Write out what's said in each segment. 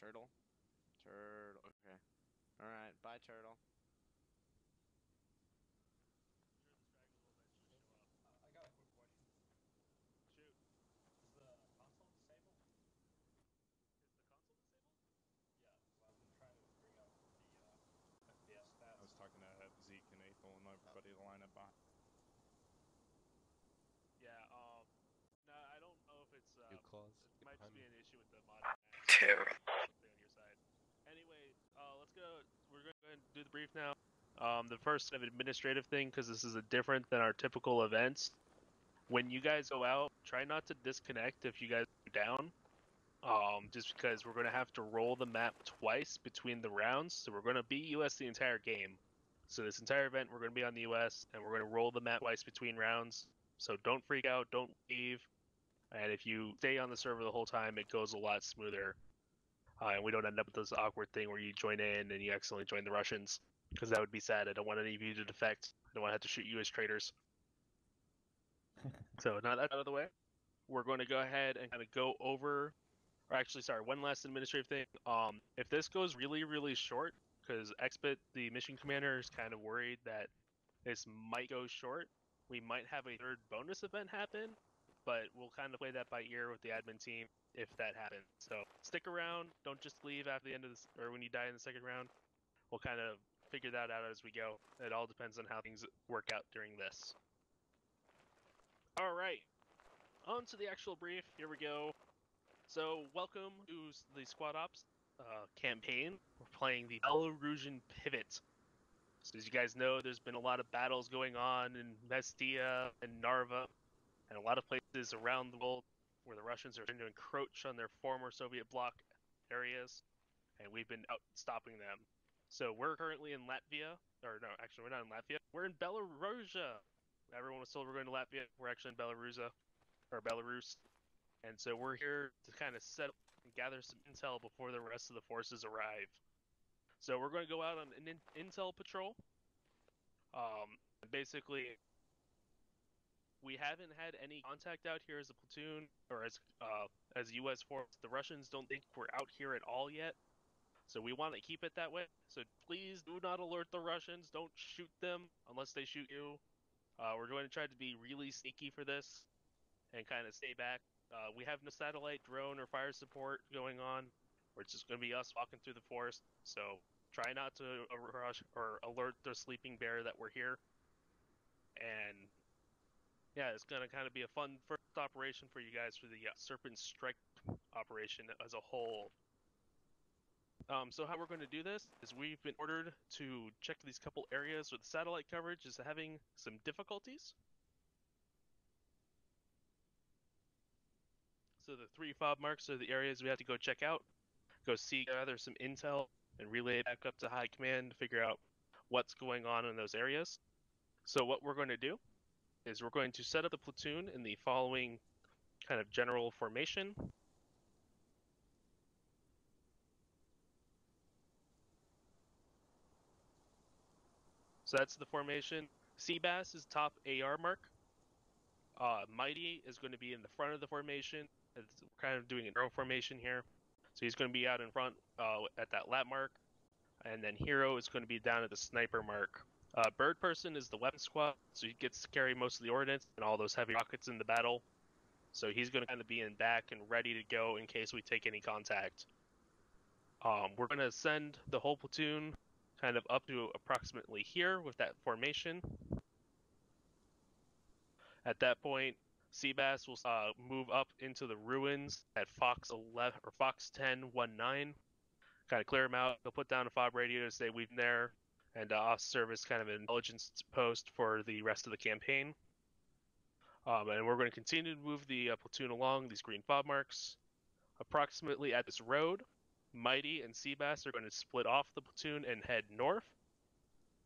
Turtle? Turtle. Okay. Alright, bye, Turtle. I got a quick question. Shoot. Is the console disabled? Is the console disabled? Yeah, so I've been trying to bring up the FPS stats. I was talking to Zeke and Ethel and everybody to line up behind. Yeah, no, I don't know if it's, it might just be an issue with the mod. Terrible. Something on your side. Anyway, let's go, we're going to go ahead and do the brief now. The first kind of administrative thing, because this is different than our typical events. When you guys go out, try not to disconnect if you guys go down. Just because we're going to have to roll the map twice between the rounds, so we're going to be US the entire game. So this entire event, we're going to be on the US, and we're going to roll the map twice between rounds. So don't freak out, don't leave, and if you stay on the server the whole time, it goes a lot smoother. And we don't end up with this awkward thing where you join in and you accidentally join the Russians, because that would be sad. I don't want any of you to defect. I don't want to have to shoot you as traitors. So now that's out of the way, we're going to go ahead and kind of go over. Or actually, sorry, one last administrative thing. If this goes really, really short, because Expit, the mission commander, is kind of worried that this might go short, we might have a third bonus event happen, but we'll kind of play that by ear with the admin team if that happens. So stick around, don't just leave after the end of this, or when you die in the second round. We'll kind of figure that out as we go. It all depends on how things work out during this. All right, on to the actual brief. Here we go. So, welcome to the Squad Ops campaign. We're playing the Belarusian Pivot. So, as you guys know, there's been a lot of battles going on in Mestia and Narva, and a lot of places around the world where the Russians are trying to encroach on their former Soviet bloc areas, and we've been out stopping them. So, we're currently in Latvia, or no, actually, we're not in Latvia. We're in Belarusia. Everyone was told we're going to Latvia. We're actually in Belarus. And so we're here to kind of set up and gather some intel before the rest of the forces arrive. So we're going to go out on an intel patrol. Basically, we haven't had any contact out here as a platoon or as U.S. force. The Russians don't think we're out here at all yet. So we want to keep it that way. So please do not alert the Russians. Don't shoot them unless they shoot you. We're going to try to be really sneaky for this and kind of stay back. We have no satellite, drone, or fire support going on. It's just going to be us walking through the forest. So try not to rush or alert the sleeping bear that we're here. And yeah, it's going to kind of be a fun first operation for you guys for the Serpent Strike operation as a whole. So how we're going to do this is we've been ordered to check these couple areas where the satellite coverage is having some difficulties. So the 3 fob marks are the areas we have to go check out, go see, gather some intel, and relay it back up to high command to figure out what's going on in those areas. So what we're going to do is we're going to set up the platoon in the following kind of general formation. So that's the formation. Seabass is top AR mark. Mighty is going to be in the front of the formation. We're kind of doing an arrow formation here. So he's going to be out in front at that lap mark. And then Hero is going to be down at the sniper mark. Bird Person is the weapon squad, so he gets to carry most of the ordnance and all those heavy rockets in the battle. So he's going to kind of be in back and ready to go in case we take any contact. We're going to send the whole platoon kind of up to approximately here with that formation. At that point, Seabass will move up into the ruins at Fox 11 or Fox 1019. Kind of clear them out. They'll put down a fob radio to say we've been there, and serve as kind of an intelligence post for the rest of the campaign. And we're going to continue to move the platoon along these green fob marks. Approximately at this road, Mighty and Seabass are going to split off the platoon and head north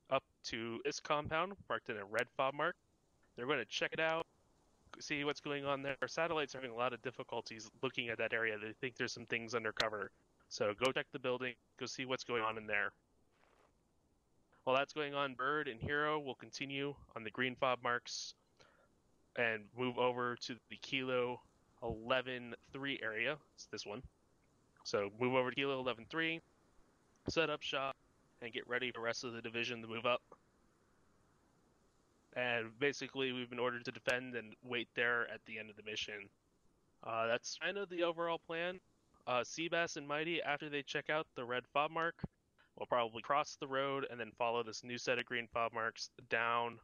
up to this compound marked in a red fob mark. They're going to check it out, see what's going on there. Our satellites are having a lot of difficulties looking at that area. They think there's some things undercover. So go check the building, go see what's going on in there. While that's going on, Bird and Hero will continue on the green fob marks and move over to the Kilo 11-3 area. It's this one. So move over to Kilo 11-3, set up shop, and get ready for the rest of the division to move up. And basically, we've been ordered to defend and wait there at the end of the mission. That's kind of the overall plan. Seabass and Mighty, after they check out the red fob mark, will probably cross the road and then follow this new set of green fob marks down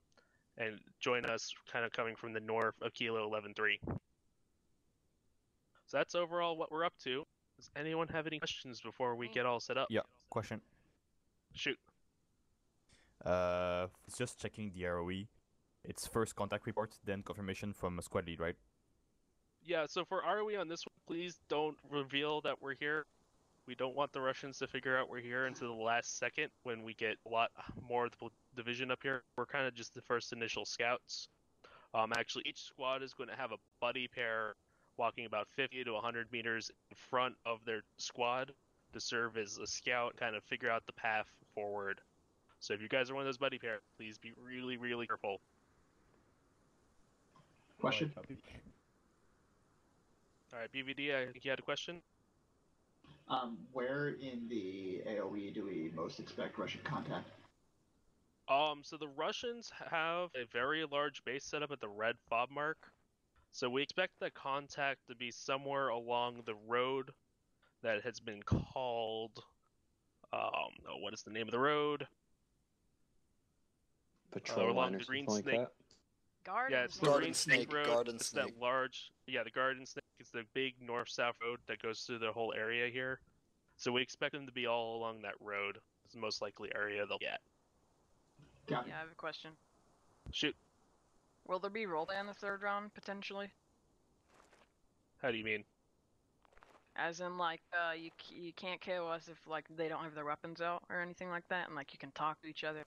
and join us, kind of coming from the north of Kilo 11-3. So that's overall what we're up to. Does anyone have any questions before we get all set up? Yeah, question. Shoot. Just checking the ROE. It's first contact report, then confirmation from a squad lead, right? Yeah, so for ROE on this one, please don't reveal that we're here. We don't want the Russians to figure out we're here until the last second when we get a lot more of the division up here. We're kind of just the first initial scouts. Actually, each squad is going to have a buddy pair walking about 50 to 100 meters in front of their squad to serve as a scout, kind of figure out the path forward. So if you guys are one of those buddy pairs, please be really, really careful. Question? All right, BVD, I think you had a question? Where in the AoE do we most expect Russian contact? So the Russians have a very large base set up at the red fob mark. So we expect the contact to be somewhere along the road that has been called, what is the name of the road? Patrol line or Green something Snake. like that? Garden Yeah, it's the Snake. Green Snake Road. Garden It's Snake. that large, the Garden Snake. It's the big north-south road that goes through the whole area here. So we expect them to be all along that road. It's the most likely area they'll get. Got it. Yeah, I have a question. Shoot. Will there be roll in the third round, potentially? How do you mean? As in, like, you can't KO us if, like, they don't have their weapons out or anything like that, and, like, you can talk to each other.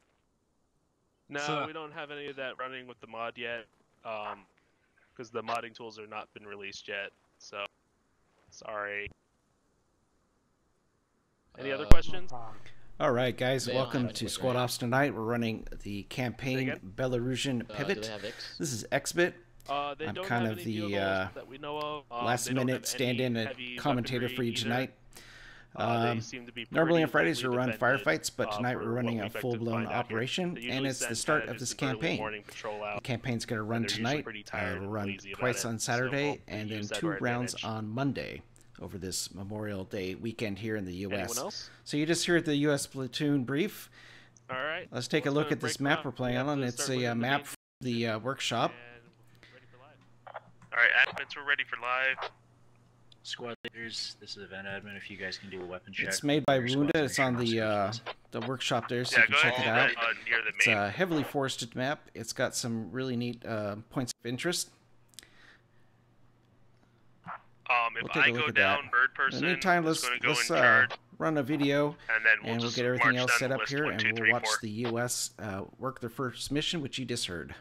No, we don't have any of that running with the mod yet, because the modding tools have not been released yet, so, sorry. Any other questions? Alright guys, They don't welcome have to any Squad quick Ops tonight. We're running the campaign Belarusian Do Pivot. they have X? This is Xbit. They I'm don't kind have of any the field goals that we know of. last They don't minute have any stand-in and heavy commentator for you weaponry tonight. either. They seem to be Normally on pretty Fridays we tightly run defended, firefights, but tonight for we're running what a we expect to full-blown find out here. operation, They and usually it's the send start kind of this just an early campaign. morning patrol out, The campaign's going to and run they're usually tonight. pretty tired We'll and run lazy about twice it, on so Saturday, we'll and then use that to 2 our rounds advantage. on Monday over this Memorial Day weekend here in the U.S. Anyone else? So you just heard the U.S. platoon brief. All right. Let's take a look at this map we're playing on. It's a map for the workshop. All right, admins, we're ready for live. Squad leaders, this is Event Admin. If you guys can do a weapon check. It's made by for your Wounda. squads, It's make on sure the workshop there, so Yeah, you can go check ahead it and out. do that, near the It's main. a heavily forested map. It's got some really neat points of interest. If We'll take I a look go at down, that. bird In person the meantime, is let's going to go in charge, run a video, and then we'll and we'll just get everything march else down set the up list, here, 1, and 2, we'll 3, watch 4. the U.S. Work their first mission, which you just heard.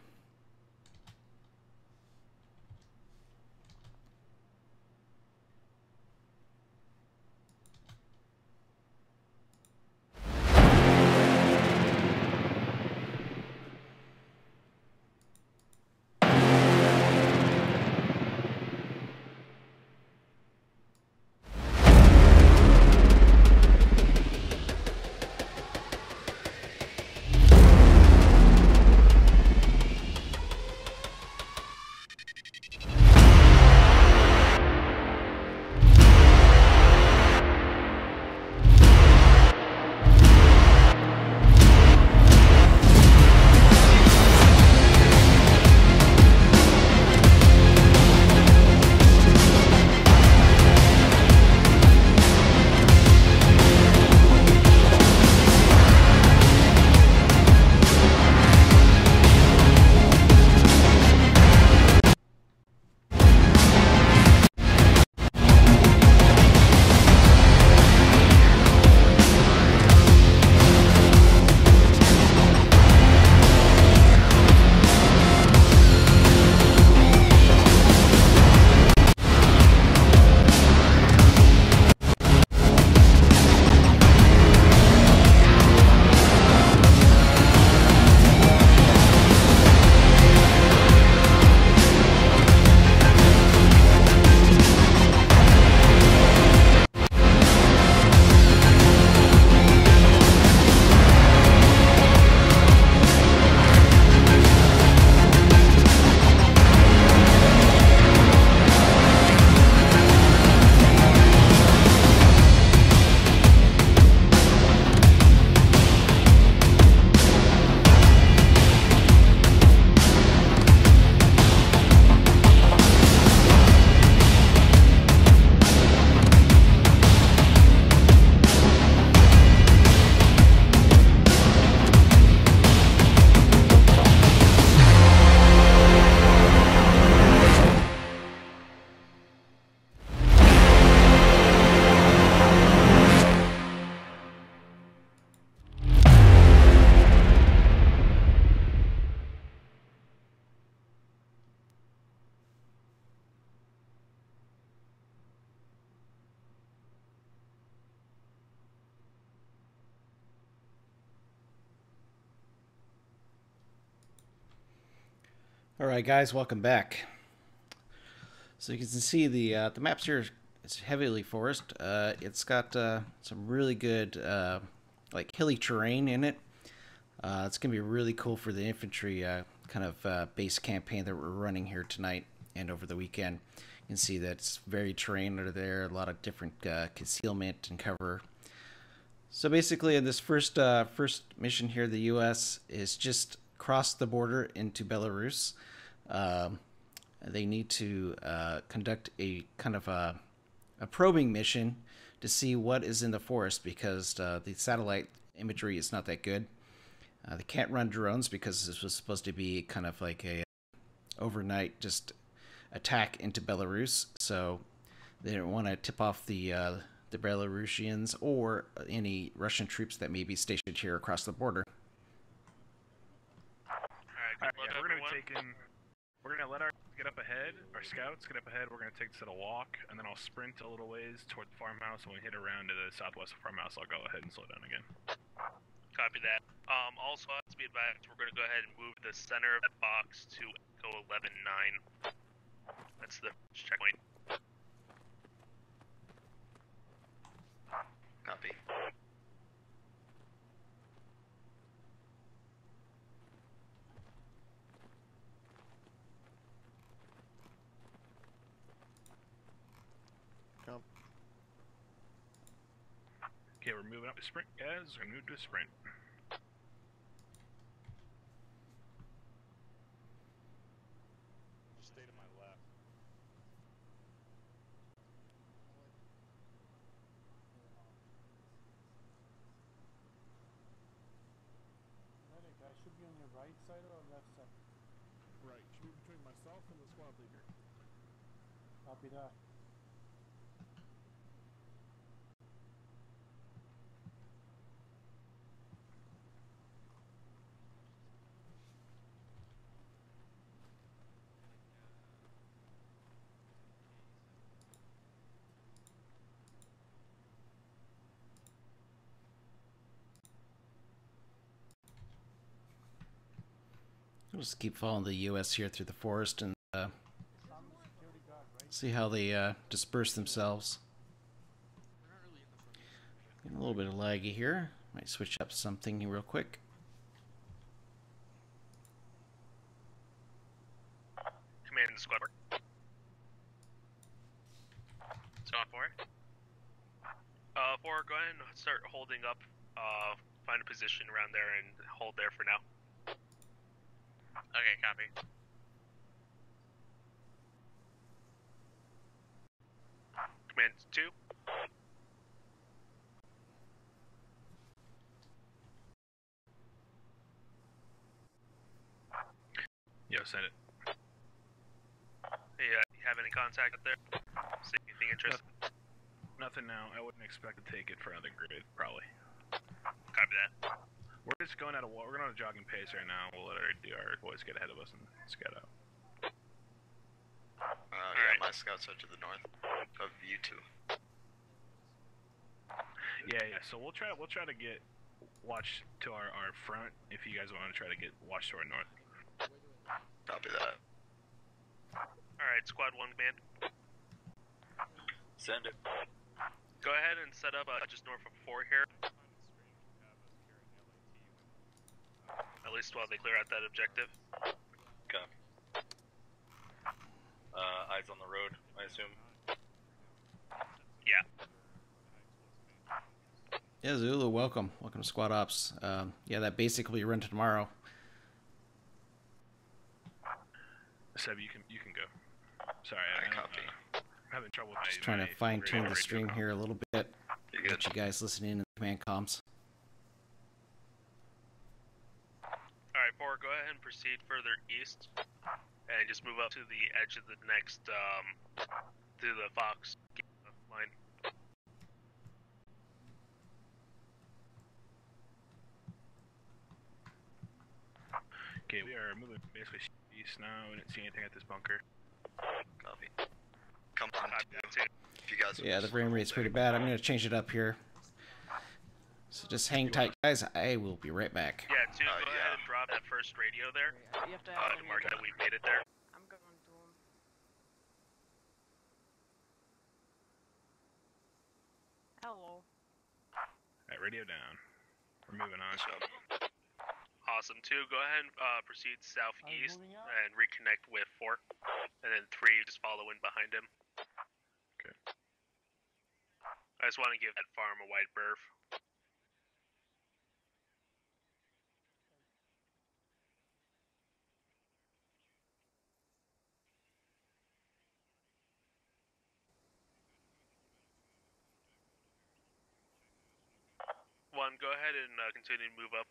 All right, guys, welcome back. So you can see the maps here is heavily forest. It's got some really good like hilly terrain in it. It's gonna be really cool for the infantry kind of base campaign that we're running here tonight and over the weekend. You can see that it's very terrain under there, a lot of different concealment and cover. So basically, in this first mission here, the U.S. is just crossed the border into Belarus. They need to conduct a kind of a probing mission to see what is in the forest because the satellite imagery is not that good. They can't run drones because this was supposed to be kind of like a overnight just attack into Belarus, so they didn't want to tip off the Belarusians or any Russian troops that may be stationed here across the border. Alright, yeah, we're gonna let our get up ahead, our scouts get up ahead, we're gonna take this at a walk, and then I'll sprint a little ways toward the farmhouse, and when we hit around to the southwest farmhouse, I'll go ahead and slow down again. Copy that. Also, to be advised, we're going to go ahead and move the center of that box to Echo 11-9. That's the checkpoint. Copy. Okay, we're moving up to sprint, guys. We're gonna move to a sprint. Just stay to my left. Medic, I should be on your right side or left side? Right, should be between myself and the squad leader. Copy that. We'll just keep following the U.S. here through the forest and see how they disperse themselves. Getting a little bit of laggy here. Might switch up something real quick. Command squad work. Squad 4. 4, go ahead and start holding up. Find a position around there and hold there for now. Okay, copy. Command 2. Yo, send it. Hey, you have any contact up there? See anything interesting? Nothing now. I wouldn't expect to take it for another grid, probably. Copy that. We're just going we're going at a jogging pace right now. We'll let our boys get ahead of us and scout out. Yeah, my scouts are to the north of you two. Yeah. So we'll try to get watch to our front if you guys want to try to get watch to our north. Copy that. Alright, squad 1 command. Send it. Go ahead and set up just north of 4 here. At least while they clear out that objective. Copy. Eyes on the road, I assume. Yeah. Yeah, Zulu, welcome. Welcome to Squad Ops. Yeah, that basically will be run tomorrow. Seb, you can go. Sorry, I copy. I'm having trouble with Just trying to fine tune the stream here a little bit. Get you guys listening in the command comms. Alright, 4, go ahead and proceed further east. And just move up to the edge of the next, to the Fox line. Okay, we are moving basically east now. We didn't see anything at this bunker. Copy. Come on, if you guys. Yeah, the frame rate's pretty bad. I'm going to change it up here. So just hang tight, guys. I will be right back. Yeah, go ahead and drop that first radio there. You have to have To mark that we made it there. I'm going to him. Hello. Alright, radio down. We're moving on. Awesome. 2, go ahead and proceed southeast and reconnect with 4. And then 3, just follow in behind him. Okay. I just want to give that farm a wide berth. One, go ahead and continue to move up.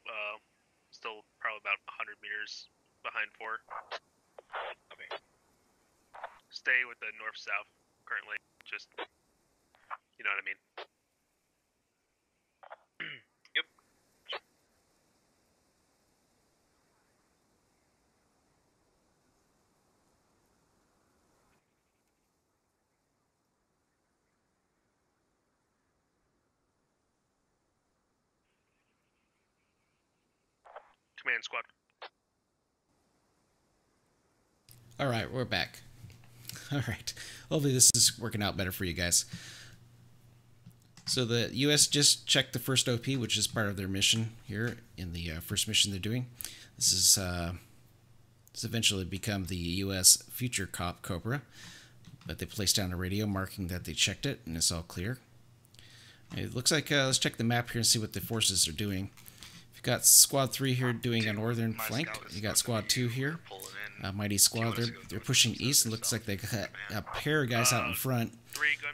Still probably about 100 meters behind 4. Okay. Stay with the north-south currently. Just, you know what I mean. Yep. Command squad. All right, we're back. All right. Hopefully this is working out better for you guys. So the U.S. just checked the first OP, which is part of their mission here in the first mission they're doing. This is eventually become the U.S. Future Cobra, but they placed down a radio marking that they checked it and it's all clear. It looks like let's check the map here and see what the forces are doing. You've got Squad 3 here doing a northern flank. You got Squad 2 here. Mighty Squad, they're pushing east. It looks like they got a pair of guys out in front.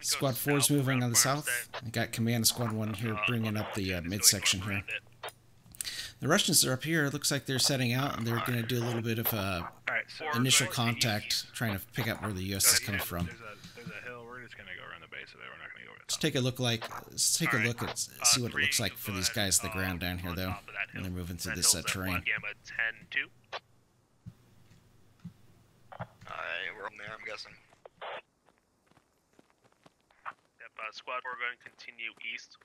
Squad 4 is moving on the south. You got Command Squad 1 here bringing up the midsection here. The Russians are up here. It looks like they're setting out and they're going to do a little bit of initial contact, trying to pick up where the U.S. is coming from. There's a hill. We're just gonna go around the base of it. We're not gonna go over the top. Let's take a look at see what it looks like for these guys on the ground down here, though, when they're moving through this terrain. Gamma 10-2. Alright, we're on there, I'm guessing. Yep, squad 4 going to continue east.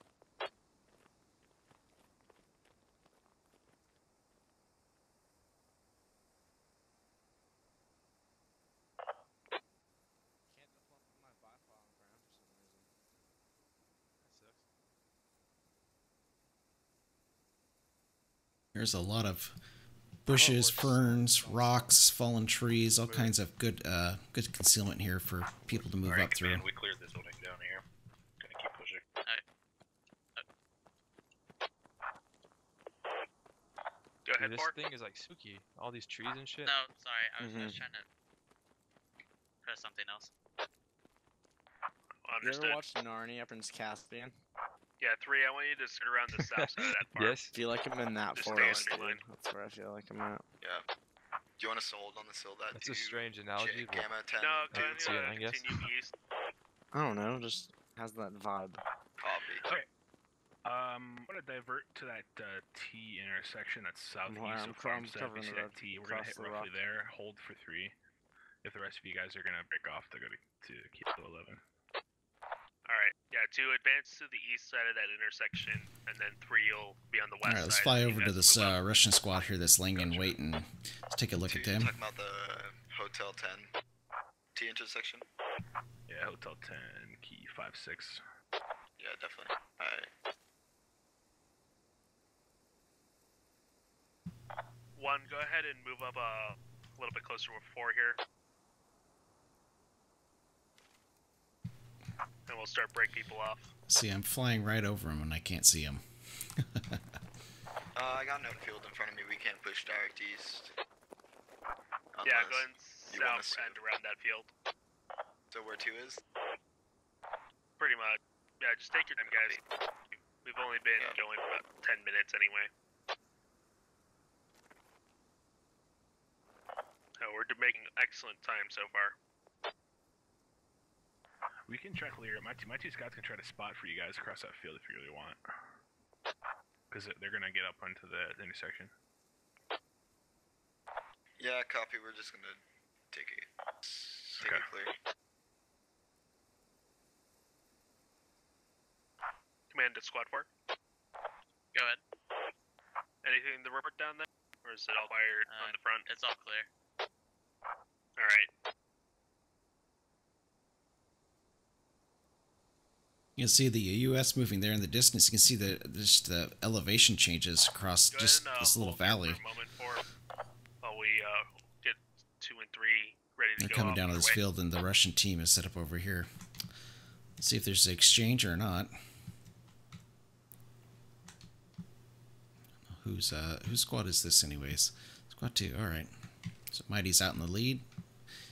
Can't deflect my Wi-Fi on ground for some reason. That sucks. There's a lot of bushes, ferns, rocks, fallen trees, all kinds of good concealment here for people to move up through. We cleared this building down here. Gonna keep pushing. Go ahead, Dude, this thing is like spooky. All these trees and shit. No, sorry, I was trying to press something else. You Understood. ever watched Narnia Prince Caspian? Yeah, 3, I want you to sit around the south side of that farm. Yes. I feel like I'm in that Just forest, stay on your dude. line. That's where I feel like I'm at. Yeah. Do you want us to hold on the sill that That's a strange analogy. But Gamma 10? No, go can see it, I ahead and guess. continue east. I don't know, just has that vibe. Copy. Okay. I'm gonna divert to that T intersection that's southeast I'm of Farm covering 7. the road T. We're gonna across hit the roughly rock. there. Hold for 3. If the rest of you guys are gonna break off, they're gonna to Kilo 11. Alright, yeah, 2, advance to the east side of that intersection, and then 3, you'll be on the west All right, let's side. fly and over you to guys this move up. Russian squad here that's laying in wait, and let's take a look at them. Talking about the Hotel 10 T intersection? Yeah, Hotel 10, key 5-6. Yeah, definitely. Alright. 1, go ahead and move up a little bit closer with 4 here. And we'll start break people off. See, I'm flying right over them and I can't see them. I got no field in front of me. We can't push direct east. Yeah, go Unless ahead you want us south to. and around that field. So where 2 is? Pretty much. Yeah, just take your time, guys. We've only been going for about 10 minutes anyway. Oh, we're making excellent time so far. We can try clear. My two scouts can try to spot for you guys across that field if you really want. Because they're gonna get up onto the intersection. Yeah, copy. We're just gonna take it clear. Command to squad 4. Go ahead. Anything to report down there? Or is it all fired on the front? It's all clear. Alright. You can see the US moving there in the distance. You can see the elevation changes across just this little valley. For a moment while we get 2 and 3 ready to They're go. coming down to this field, and the Russian team is set up over here. Let's see if there's an exchange or not. Whose squad is this, anyways? Squad 2. All right. So Mighty's out in the lead.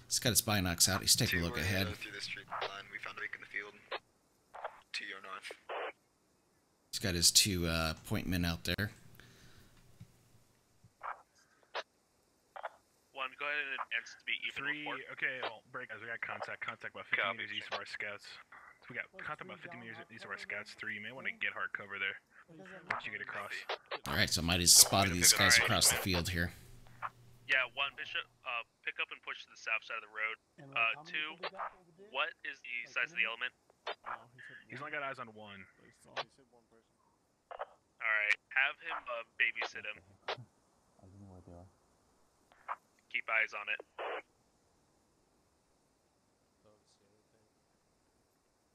He's got his binocs out. He's taking a look ahead. Through this street line, we found a Rook in the field. To your north. He's got his 2 point men out there. One, go ahead and advance to be even. 3, okay, well, break guys, we got contact about 50 meters east of our scouts. So we got contact about 50 meters east of our scouts. 3, you may want to get hard cover there. Once you get across. Alright, so Mighty's spotted these guys across the field here. Yeah, 1, Bishop, pick up and push to the south side of the road. 2, what is the size of the element? He's only got eyes on 1. Alright, have him babysit him. Keep eyes on it.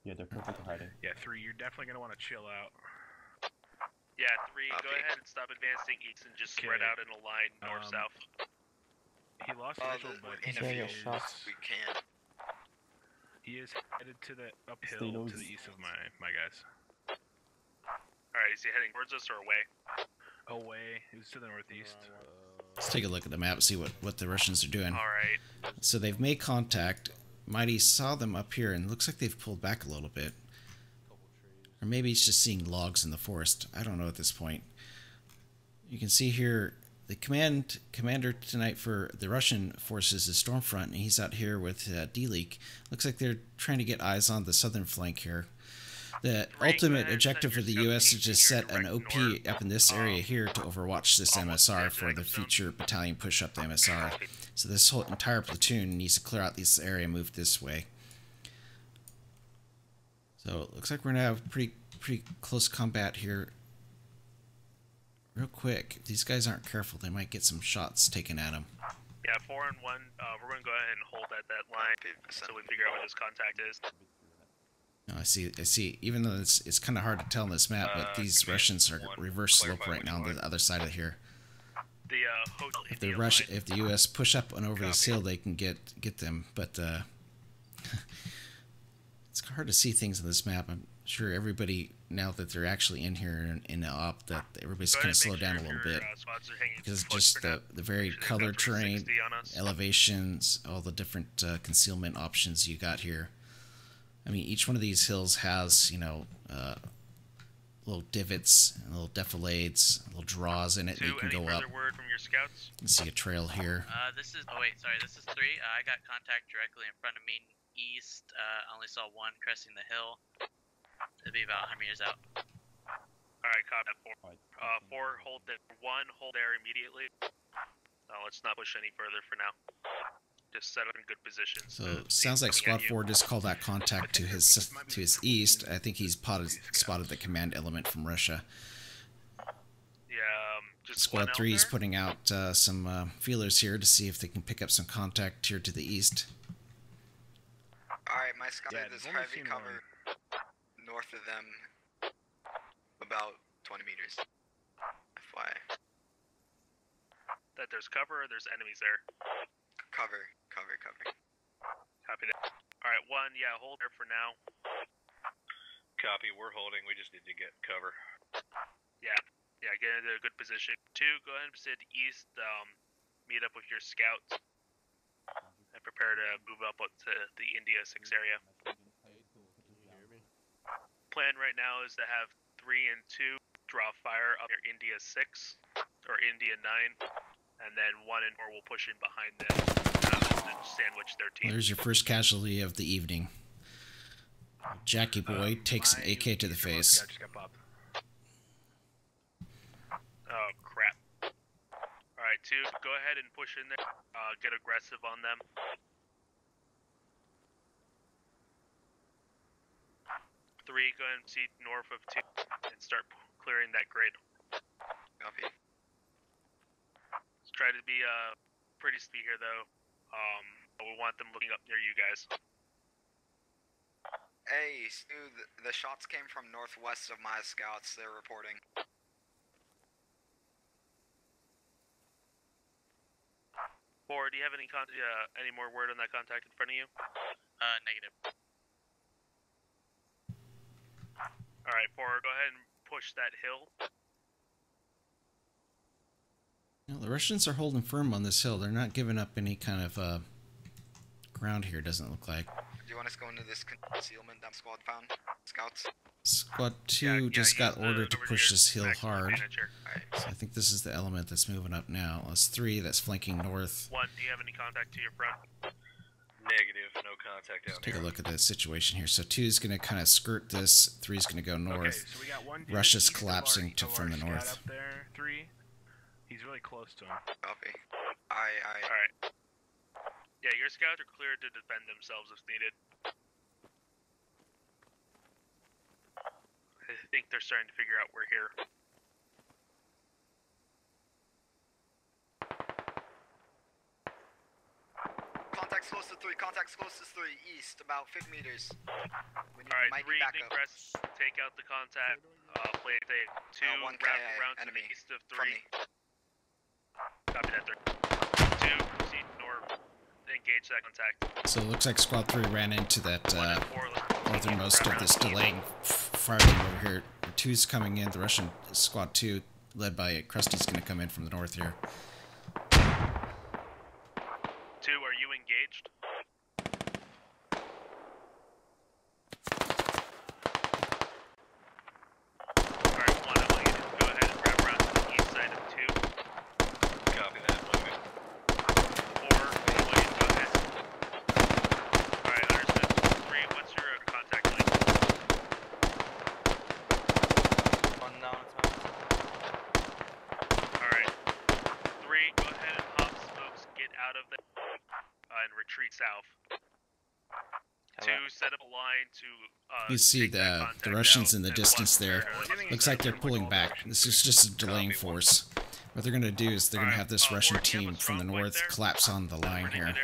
Yeah, they're perfect hiding. Yeah, 3, you're definitely going to want to chill out. Yeah, 3, go ahead and stop advancing east and just spread out in a line north-south. He lost visual, but in a few shots we can. He is headed to the uphill to the east of my guys. Alright, is he heading towards us or away? Away. He's to the northeast. Let's take a look at the map and see what the Russians are doing. Alright. So they've made contact. Mighty saw them up here, and it looks like they've pulled back a little bit. Or maybe he's just seeing logs in the forest. I don't know at this point. You can see here the commander tonight for the Russian forces is Stormfront, and he's out here with D-Leak. Looks like they're trying to get eyes on the southern flank here. The ultimate objective for the U.S. is to set an OP up in this area here to overwatch this MSR for the future battalion push up the MSR. So this whole entire platoon needs to clear out this area and move this way. So it looks like we're going to have pretty close combat here. Real quick, if these guys aren't careful, they might get some shots taken at them. Yeah, 4 and 1, we're going to go ahead and hold at that line so we figure out where this contact is. No, I see. Even though it's kind of hard to tell on this map, but these Russians are reverse slope right now on the other side of here. The if the U.S. push up and over this hill, they can get them. But it's hard to see things on this map. I'm sure everybody, now that they're actually in here in the op, that everybody's kind of slowed down a little bit because just the varied color terrain, elevations, all the different concealment options you got here. I mean, each one of these hills has, you know, little divots, and little defilades, little draws in it that you can go up. Word from your scouts? You can see a trail here. This is 3. I got contact directly in front of me east. Only saw 1 cresting the hill. It'll be about 100 meters out. Alright, copy that. 4, hold there. 1, hold there immediately. Let's not push any further for now. Just set up in good position. So sounds like Squad 4 just called that contact to his east. I think he's spotted the command element from Russia. Yeah, just Squad 3 is putting out some feelers here to see if they can pick up some contact here to the east. Alright, my scout there's heavy cover north of them, about 20 meters. FYI. That there's cover or there's enemies there? Cover. Copy that. Alright, 1, yeah, hold there for now. Copy, we're holding, we just need to get cover. Yeah, get into a good position. 2, go ahead and sit east, meet up with your scouts, and prepare to move up to the India 6 area. Plan right now is to have 3 and 2 draw fire up near India 6, or India 9, and then 1 and 4 will push in behind them to sandwich their team. There's your first casualty of the evening. Jackie Boy takes an AK to the face. Oh, crap. Alright, 2, go ahead and push in there. Get aggressive on them. 3, go ahead and see north of 2 and start clearing that grid. Copy. Let's try to be pretty steady here, though. We want them looking up near you guys. Hey, Stu, the shots came from northwest of my scouts. They're reporting. Or do you have any more word on that contact in front of you? Negative. Alright, Por, go ahead and push that hill. The Russians are holding firm on this hill. They're not giving up any kind of ground here, doesn't look like. Do you want us to go into this concealment that squad found? Scouts? Squad 2 just got ordered to push this hill hard. So I think this is the element that's moving up now. That's 3 that's flanking north. 1, do you have any contact to your front? Negative, no contact out Take a look at the situation here. So 2 is going to kind of skirt this. 3 is going to go north. Okay, so we got one dude Russia's east of collapsing from the scout north. Up there, 3. He's really close to him. Copy. Alright. Yeah, your scouts are clear to defend themselves if needed. I think they're starting to figure out we're here. Contact's close to 3, contact's close to 3, east, about 50 meters. Alright, 3, Negress, take out the contact, play it 2, wrap around to the east of 3. Copy that, 3. 2, proceed north, engage that contact. So it looks like Squad 3 ran into that northernmost of this delaying firing over here. 2's coming in, the Russian Squad 2, led by Krusty's going to come in from the north here. 2, are you engaged? Alright, 1, I want you to go ahead and wrap around to the east side of 2. Copy that, moving. 4, I want you to go ahead. Alright, understood. 3, what's your contact link? Alright. 3, go ahead and pop smokes, get out of there, and retreat south. 2, set up a line to, You see the Russians in the distance there. Looks like they're pulling back. This is just a delaying force. What they're going to do is they're going to have this Russian team from the north collapse on the line here.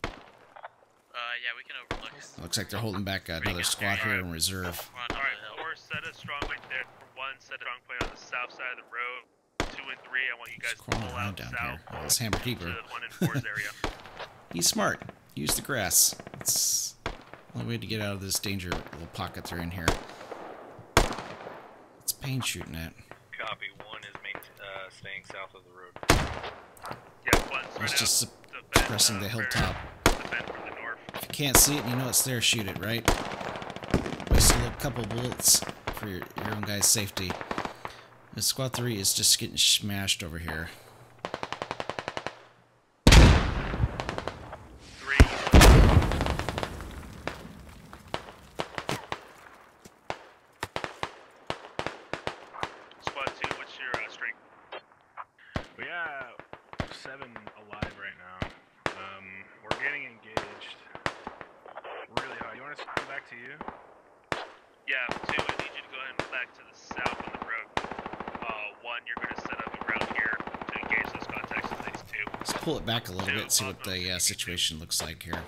Yeah, we can overlook. Looks like they're holding back another squad here in reserve. Alright, 4, set a strong point there. 1, set a strong point on the south side of the road. 2 and 3, I want you guys to Crawling pull around out down south here. Oh, this Hammer Keeper. to 1 and 4's area. He's smart. Use the grass. It's the only way to get out of this danger little pocket they're in here. It's Payne shooting at. Copy, 1 is staying south of the road. Yeah, 1's It's just suppressing the hilltop. If you can't see it and you know it's there, shoot it, right? Waste a couple bullets for your own guy's safety. The Squad 3 is just getting smashed over here. Squad 2, what's your strength? We got 7 alive right now. We're getting engaged really hard. You want us to come back to you? Yeah, 2, I need you to go ahead and pull back to the south on the road. 1, you're going to set up around here to engage those contacts with these 2. Let's pull it back a little bit, see what the situation looks like here.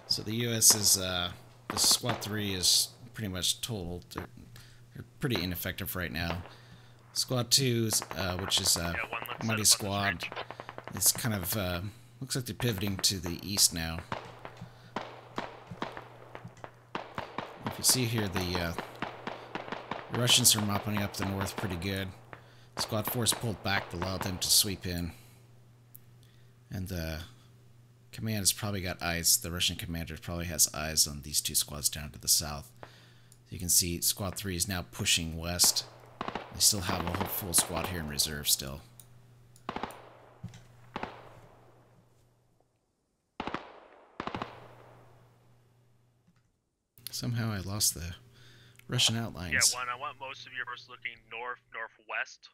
So the U.S. is, the Squad 3 is pretty much totaled. They're pretty ineffective right now. Squad 2, which is Mighty Squad, it's kind of, looks like they're pivoting to the east now. If you see here, the Russians are mopping up the north pretty good. Squad 4's pulled back to allow them to sweep in. And the command has probably got eyes. The Russian commander probably has eyes on these 2 squads down to the south. You can see Squad 3 is now pushing west. They still have a whole full squad here in reserve still. Somehow I lost the Russian outlines. Yeah, 1, I want most of your force looking northwest.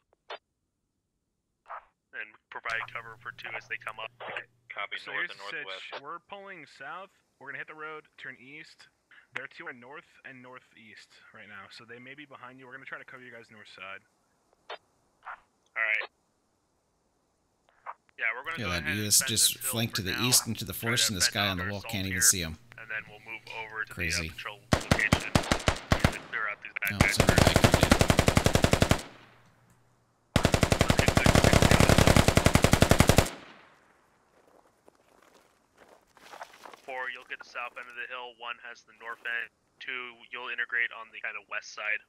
And provide cover for 2 as they come up. Copy, So north here's and the northwest. sitch. We're pulling south. We're gonna hit the road, turn east. Their 2 are north and northeast right now, so they may be behind you. We're gonna try to cover you guys north side. we're gonna Yeah, go that ahead and US defend just this hill flanked for to the now, east into the try forest, to and this vent guy out on the our wall assault can't even here, see him. And then we'll move over to Crazy. the patrol location and clear out these bad No, guys. it's alright, I can do it. Four, you'll get the south end of the hill. One has the north end. Two, you'll integrate on the kind of west side.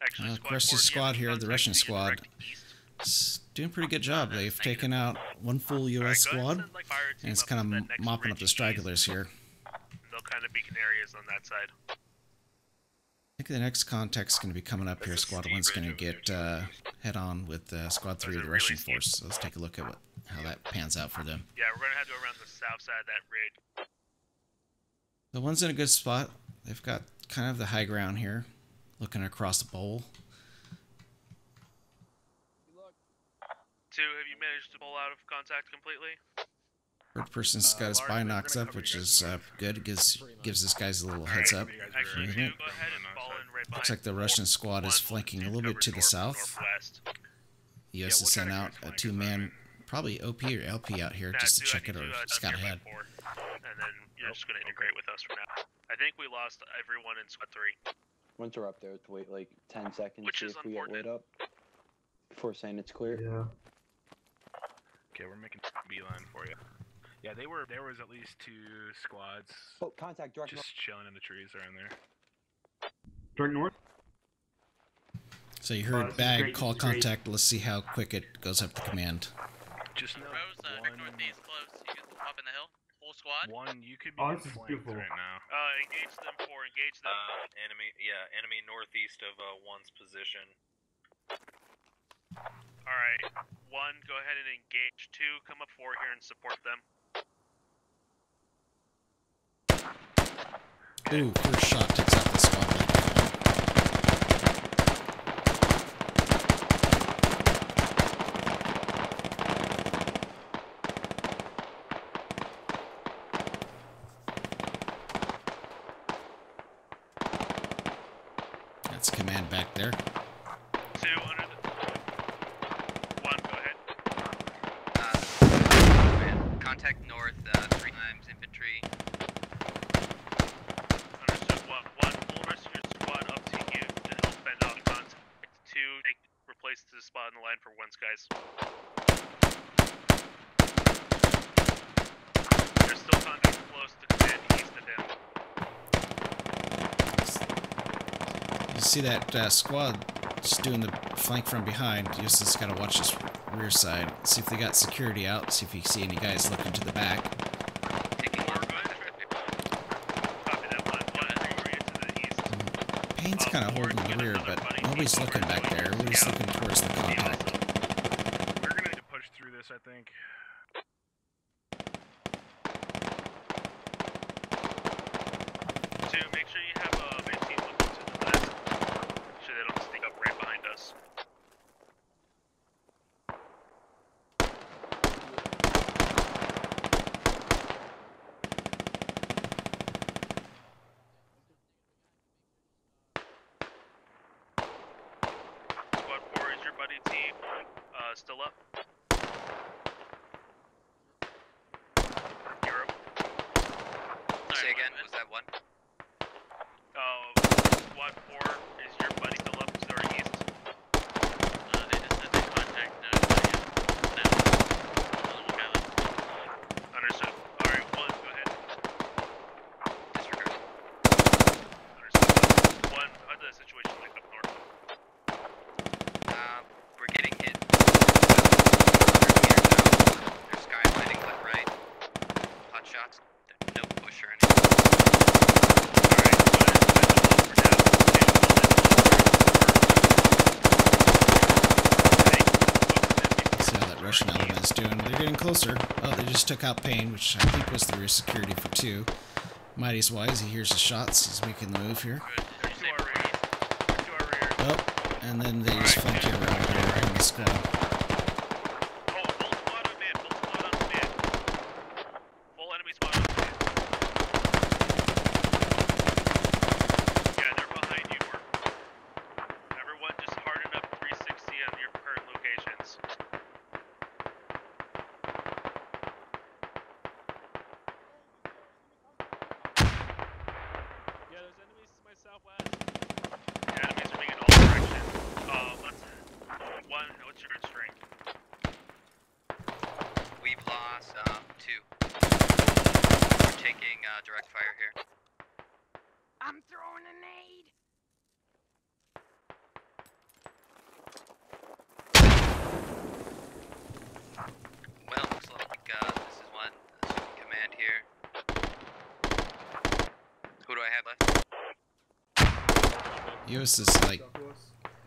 Actually, Krusty's squad here, the Russian squad, is doing a pretty good job. They've taken out one full US squad, and it's kind of mopping up the stragglers here. They'll kind of beacon areas on that side. I think the next contact's going to be coming up here. Squad 1's going to get head on with Squad 3 of the Russian force. So let's take a look at how that pans out for them. Yeah, we're going to have to go around the south side of that ridge. The one's in a good spot. They've got kind of the high ground here, looking across the bowl. Two, have you managed to pull out of contact completely? Third person's got his binocs up, which is good. It gives this guys a little heads up. Actually, two, go ahead and fall in right Looks like the Russian squad is flanking a little bit to the south. US has sent out a 2-man, probably OP or LP out here just to check it or scout ahead. And then you're just going to integrate with us for now. I think we lost everyone in Squad 3. Once we're up there, let's wait like 10 seconds, Which see is if we get lit up before saying it's clear. Yeah. Okay, we're making a beeline for you. Yeah, there was at least 2 squads. Oh, contact direct just chilling in the trees around there. Direct north. So you heard bag, call contact. Let's see how quick it goes up the command. Just know Rose, direct northeast close. You can up in the hill. Full squad. One, you could be flanked right now. Engage them. 4, engage them. Enemy northeast of 1's position. Alright, 1, go ahead and engage. 2, come up 4 here and support them. Ooh, first shot takes out the squad. That's command back there. 2, under the... 1, go ahead. Contact north, 3 times infantry. Understood. 1, full rest of your squad up to you to help fend off contact. 2, replace the spot in the line for 1's guys. There's still contact close to command east of him. You see that squad just doing the flank from behind. You just gotta watch this rear side. See if they got security out. See if you see any guys looking to the back. Payne's kind of holding the rear, but nobody's looking back there. Everybody's looking towards the contact. We're gonna need to push through this, I think. Two, make sure you have a big team looking to the left. Make sure they don't sneak up right behind us. Squad 4, is your buddy team still up? You're up. Say again, was that 1? Squad 4, is your buddy still up to our east? They just said they contact Understood. Alright, 1, go ahead. Disregard. Understood. 1, how's the situation like up north? We're getting hit. 100 meters out. There's skylighting left, right. Hot shots. No push or anything. See how that Russian element is doing. They're getting closer. Oh, they just took out Payne, which I think was the rear security for 2. Mighty's wise. He hears the shots. He's making the move here. Oh, and then they just flanked you around here in the squad. Yeah, they're behind you. Everyone just direct fire here. I'm throwing a nade. Well, looks like this is one command here. Who do I have left? US is like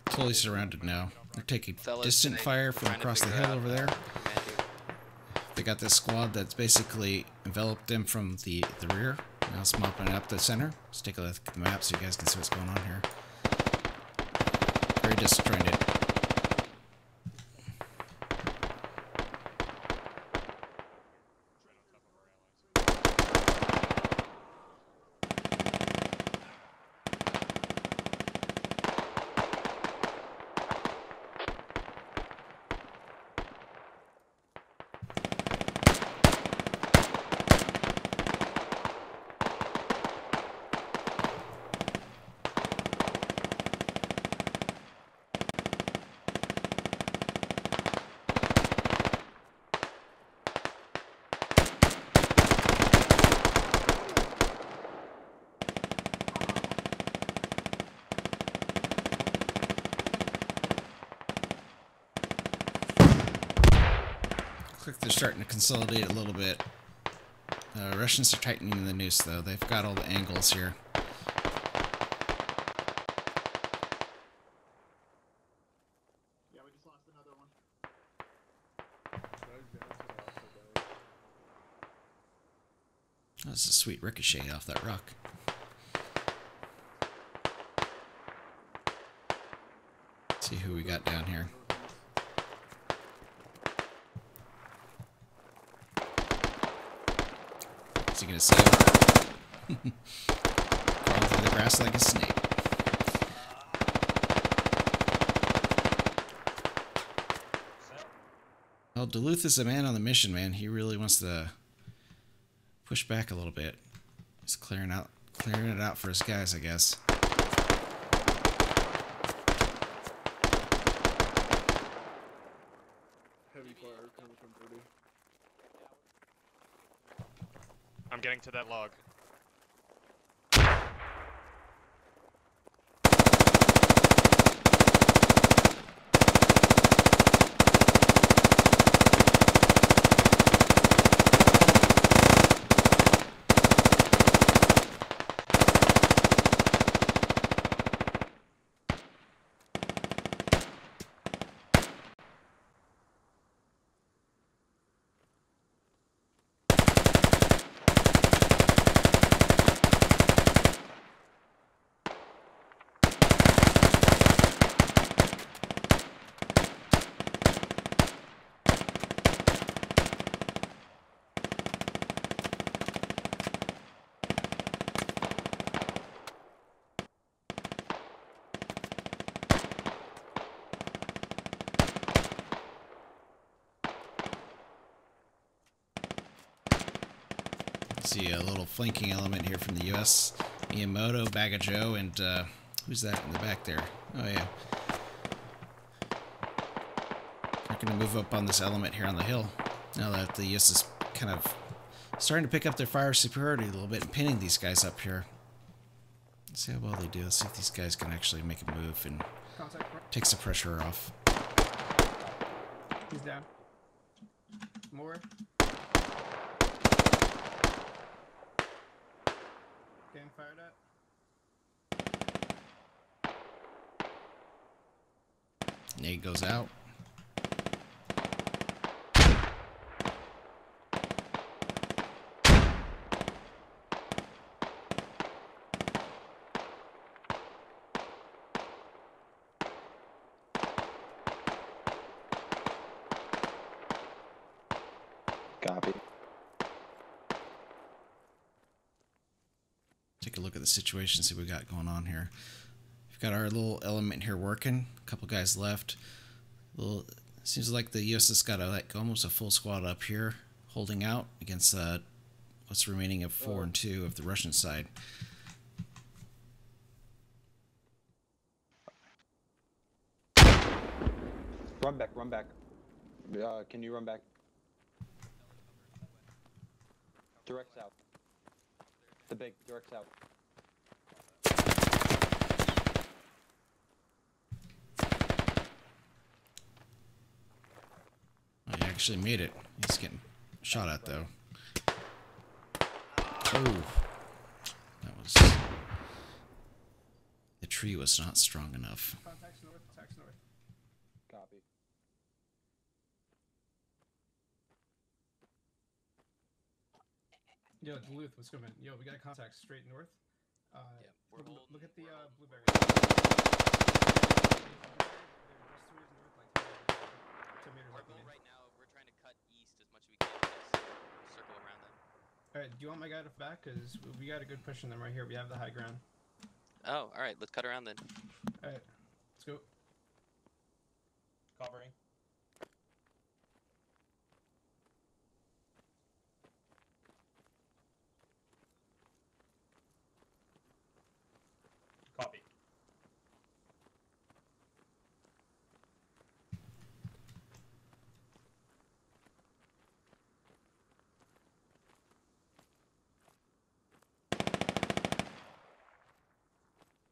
totally surrounded now. They're taking distant fire from across the hill over there. They got this squad that's basically enveloped them from the rear. Now it's mopping up the center. Let's take a look at the map so you guys can see what's going on here. Very disjointed. Looks like they're starting to consolidate a little bit. Russians are tightening the noose, though. They've got all the angles here. Yeah, we just lost another one. That's a sweet ricochet off that rock. Let's see who we got down here. What's he gonna say? Crawling through the grass like a snake. Well, Duluth is a man on the mission, man. He really wants to push back a little bit. He's clearing it out for his guys, I guess. Heavy fire coming from 30. I'm getting to that log. See a little flanking element here from the U.S. Miyamoto, Bag of Joe, and who's that in the back there? Oh yeah. They're going to move up on this element here on the hill. Now that the U.S. is kind of starting to pick up their fire superiority a little bit and pinning these guys up here. Let's see how well they do. Let's see if these guys can actually make a move and take some pressure off. He's down. More. Getting fired at. Nade goes out. Copy. Take a look at the situation, see what we got going on here. We've got our little element here working. A couple guys left. Seems like the U.S. has got almost a full squad up here, holding out against what's remaining of 4 and 2 of the Russian side. Run back, run back. Can you run back? Direct south. The big, direct south. Oh, he actually made it. He's getting shot at though. Oh, that was. The tree was not strong enough. Contacts north. Contacts north. Copy. Yo, Duluth, what's going on? Yo, we got contacts straight north. Look at the blueberry. Right now, we're trying to cut east as much as we can. Just circle around them. Alright, do you want my guy to back? Because we got a good push on them right here. We have the high ground. Oh, alright, let's cut around then. Alright, let's go. Covering. Copy.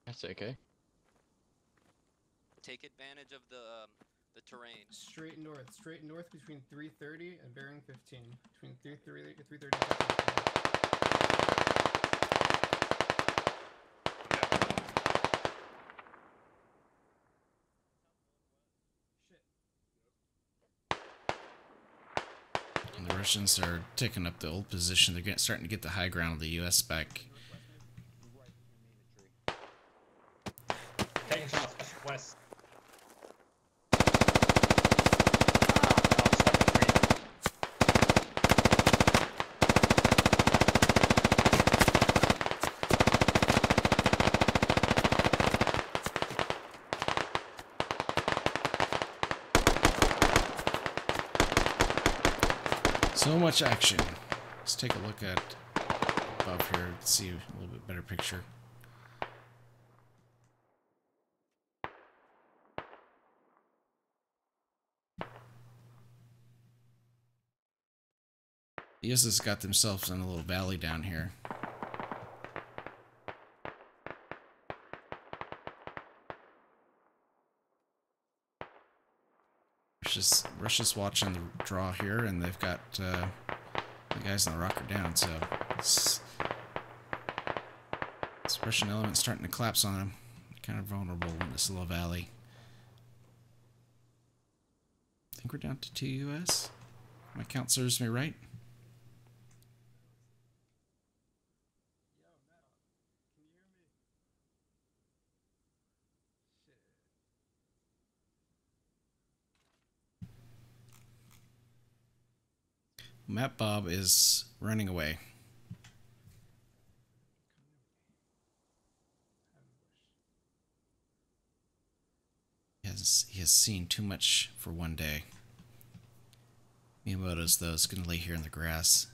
That's okay. Take advantage of the terrain. Straight north between 330 and bearing 15. Between 330 and 330. And the Russians are taking up the old position. They're starting to get the high ground of the U.S. back. Taking shots west. So much action. Let's take a look at above here to see a little bit better picture. The US has got themselves in a little valley down here. Russia's watching the draw here, and they've got the guys on the rocker down, so this Russian element starting to collapse on them. Kind of vulnerable in this little valley. I think we're down to 2 US. My count serves me right. Matt Bob is running away. He has seen too much for one day. Miyamoto's, though, is going to lay here in the grass.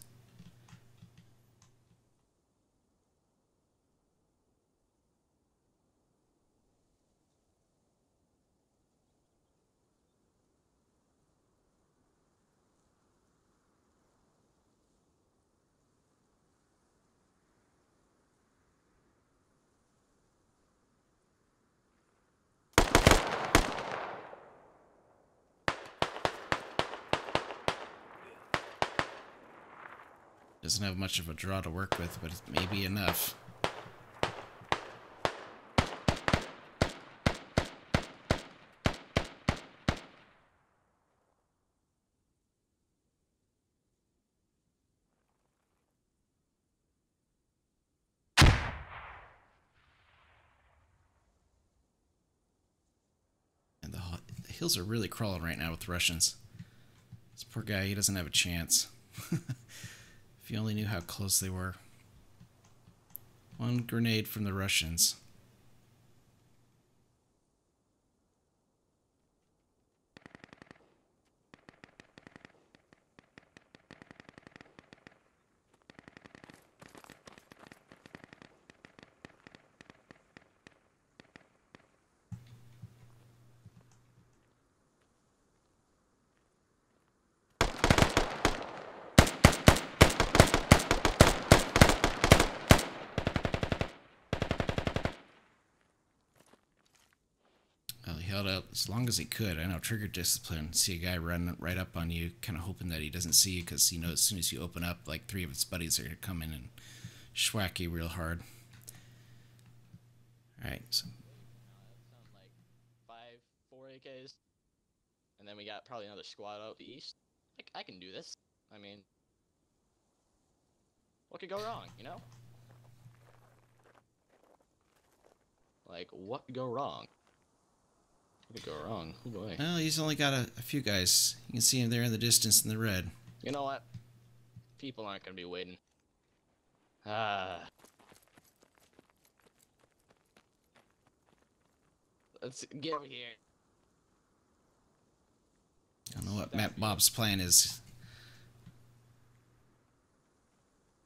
Doesn't have much of a draw to work with, but it may be enough. And the hills are really crawling right now with the Russians. This poor guy, he doesn't have a chance. If you only knew how close they were. One grenade from the Russians. held out as long as he could. I know trigger discipline. See a guy run right up on you, kind of hoping that he doesn't see you, because you know as soon as you open up, like 3 of his buddies are gonna come in and schwack you real hard. All right. So. Sound like 4 AKs, and then we got probably another squad out the east. I can do this. I mean, what could go wrong, you know? Like, what could go wrong? What could go wrong? Oh boy. Well, he's only got a few guys. You can see him there in the distance in the red. You know what? People aren't gonna be waiting. Ah. Let's get over here. I don't know what Matt Bob's plan is.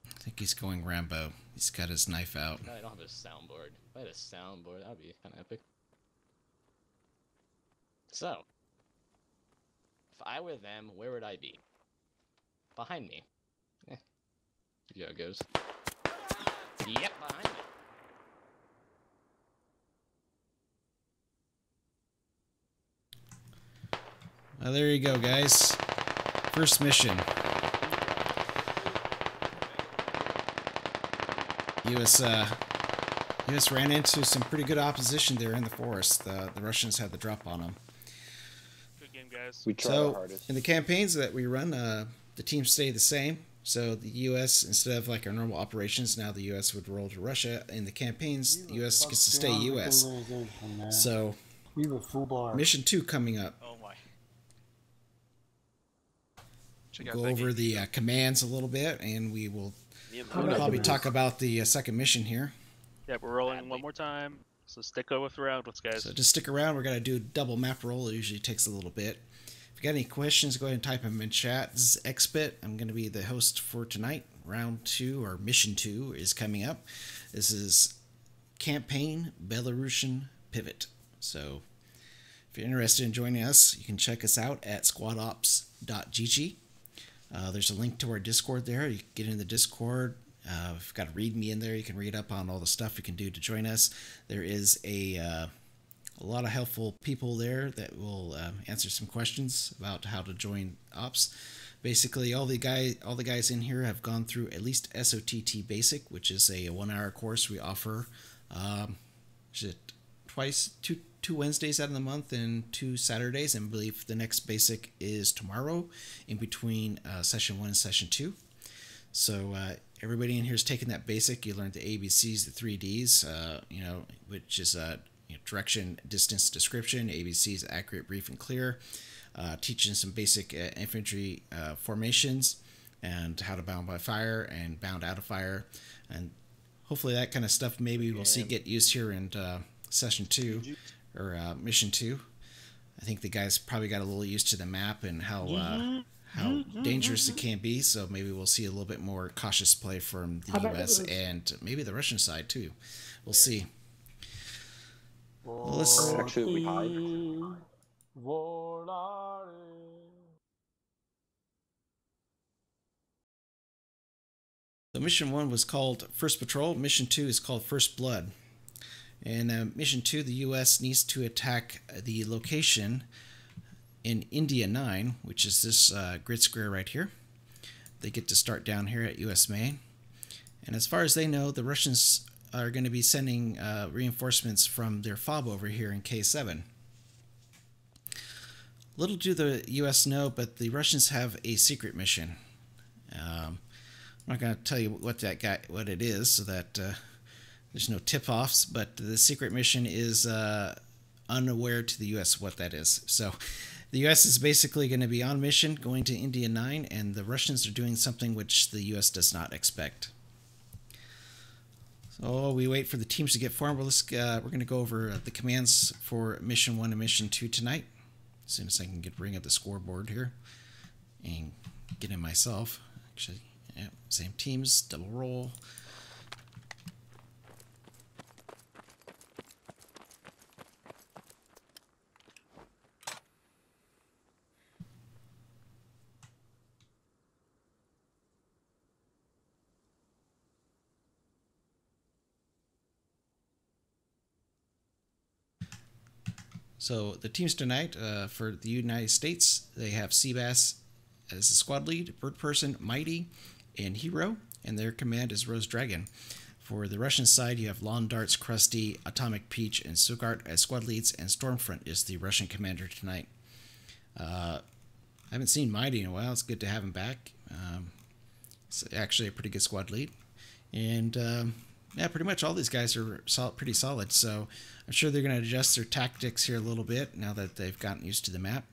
I think he's going Rambo. He's got his knife out. No, I don't have a soundboard. If I had a soundboard, that would be kind of epic. So, if I were them, where would I be? Behind me. See how it goes. Yep, behind me. Well, there you go, guys. First mission. US ran into some pretty good opposition there in the forest. The Russians had the drop on them. Good game, guys. We tried our hardest. In the campaigns that we run, the teams stay the same. So the U.S., instead of like our normal operations, now the U.S. would roll to Russia. In the campaigns, the U.S. gets to stay U.S. So, Mission 2 coming up. Oh my. We'll go over the commands a little bit, and we will probably talk about the second mission here. Yeah, we're rolling one more time. So stick with around with us, guys. So just stick around. We're going to do a double map roll. It usually takes a little bit. If you got any questions, go ahead and type them in chat. This is Xbit. I'm going to be the host for tonight. Round 2, or Mission 2, is coming up. This is Campaign Belarusian Pivot. So if you're interested in joining us, you can check us out at squadops.gg. There's a link to our Discord there. You can get in the Discord. We've got a README in there. You can read up on all the stuff you can do to join us. There is a lot of helpful people there that will answer some questions about how to join ops. Basically, all the guys in here have gone through at least SOTT Basic, which is a 1-hour course we offer. Is it two Wednesdays out of the month and 2 Saturdays, and I believe the next basic is tomorrow in between session 1 and session 2. So everybody in here is taking that basic. You learned the ABCs, the 3Ds, which is direction, distance, description. ABCs, accurate, brief, and clear. Teaching some basic infantry formations and how to bound by fire and bound out of fire. And hopefully that kind of stuff maybe we'll see get used here in session 2 or mission 2. I think the guys probably got a little used to the map and how dangerous it can be, so maybe we'll see a little bit more cautious play from the US and maybe the Russian side too. We'll see. Well, let's actually we hide. So mission 1 was called First Patrol. Mission 2 is called First Blood. And mission 2, the U.S. needs to attack the location in India 9, which is this grid square right here. They get to start down here at U.S. Main. And as far as they know, the Russians are going to be sending reinforcements from their FOB over here in K7. Little do the U.S. know, but the Russians have a secret mission. I'm not going to tell you what it is, so that there's no tip-offs, but the secret mission is unaware to the U.S. what that is. So the U.S. is basically going to be on mission, going to India 9, and the Russians are doing something which the U.S. does not expect. So we wait for the teams to get formed. We're going to go over the commands for Mission 1 and Mission 2 tonight. As soon as I can bring up the scoreboard here and get in myself. Actually, yeah, same teams, double roll. So the teams tonight for the United States, they have Seabass as the squad lead, Bird Person, Mighty, and Hero, and their command is Rosedragon. For the Russian side, you have Lawn Darts, Krusty, Atomic Peach, and Sugart as squad leads, and Stormfront is the Russian commander tonight. I haven't seen Mighty in a while. It's good to have him back. It's actually a pretty good squad lead. And yeah, pretty much all these guys are pretty solid. So I'm sure they're going to adjust their tactics here a little bit now that they've gotten used to the map.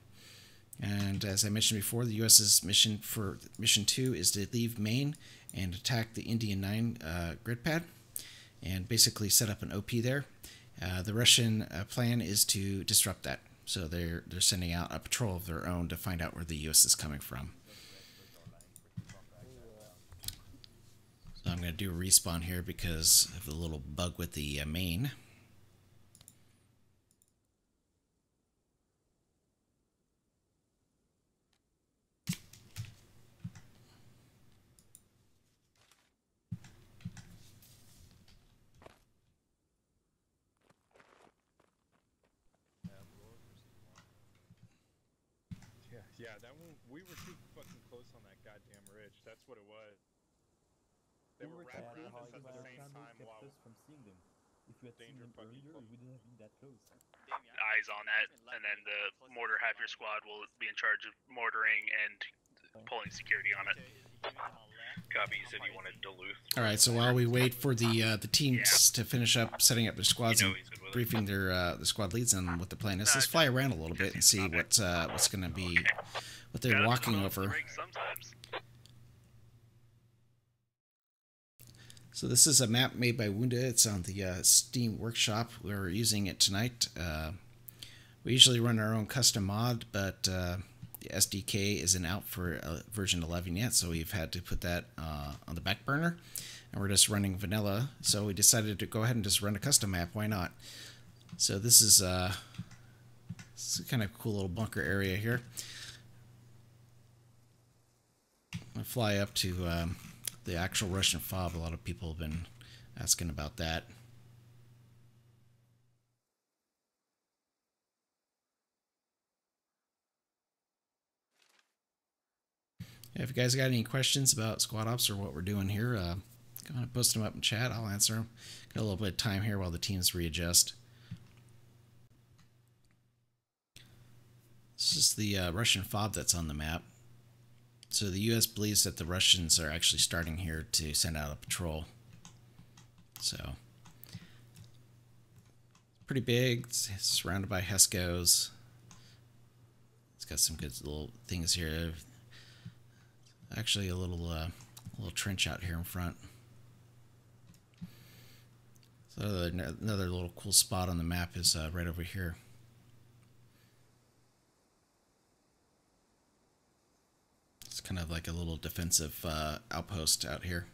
And as I mentioned before, the US's mission for Mission 2 is to leave Maine and attack the Indian 9 grid pad and basically set up an OP there. The Russian plan is to disrupt that. So they're sending out a patrol of their own to find out where the US is coming from. So I'm going to do a respawn here because of the little bug with the main. Yeah, that one, we were too fucking close on that goddamn ridge. That's what it was. They were wrapped around us at the same time while from seeing them. If we had seen danger them fucking earlier, close. we wouldn't have been that close. Eyes on that, and then the mortar half your squad will be in charge of mortaring and pulling security on it. Copy, you said you wanted Duluth. All right, so while we wait for the teams to finish up setting up their squads and briefing their the squad leads on what the plan is, let's fly around a little bit and see what's going to be what they're walking over. So this is a map made by Wounda. It's on the Steam Workshop. We're using it tonight. We usually run our own custom mod, but the SDK isn't out for version 11 yet, so we've had to put that on the back burner, and we're just running vanilla. So we decided to go ahead and just run a custom map. Why not? So this is a kind of cool little bunker area here. I fly up to the actual Russian FOB. A lot of people have been asking about that. If you guys got any questions about squad ops or what we're doing here, go ahead and post them up in chat. I'll answer them. Got a little bit of time here while the teams readjust. This is the Russian FOB that's on the map. So the U.S. believes that the Russians are actually starting here to send out a patrol. So it's pretty big. It's surrounded by Heskos. It's got some good little things here. Actually, a little trench out here in front. So another little cool spot on the map is right over here. It's kind of like a little defensive outpost out here.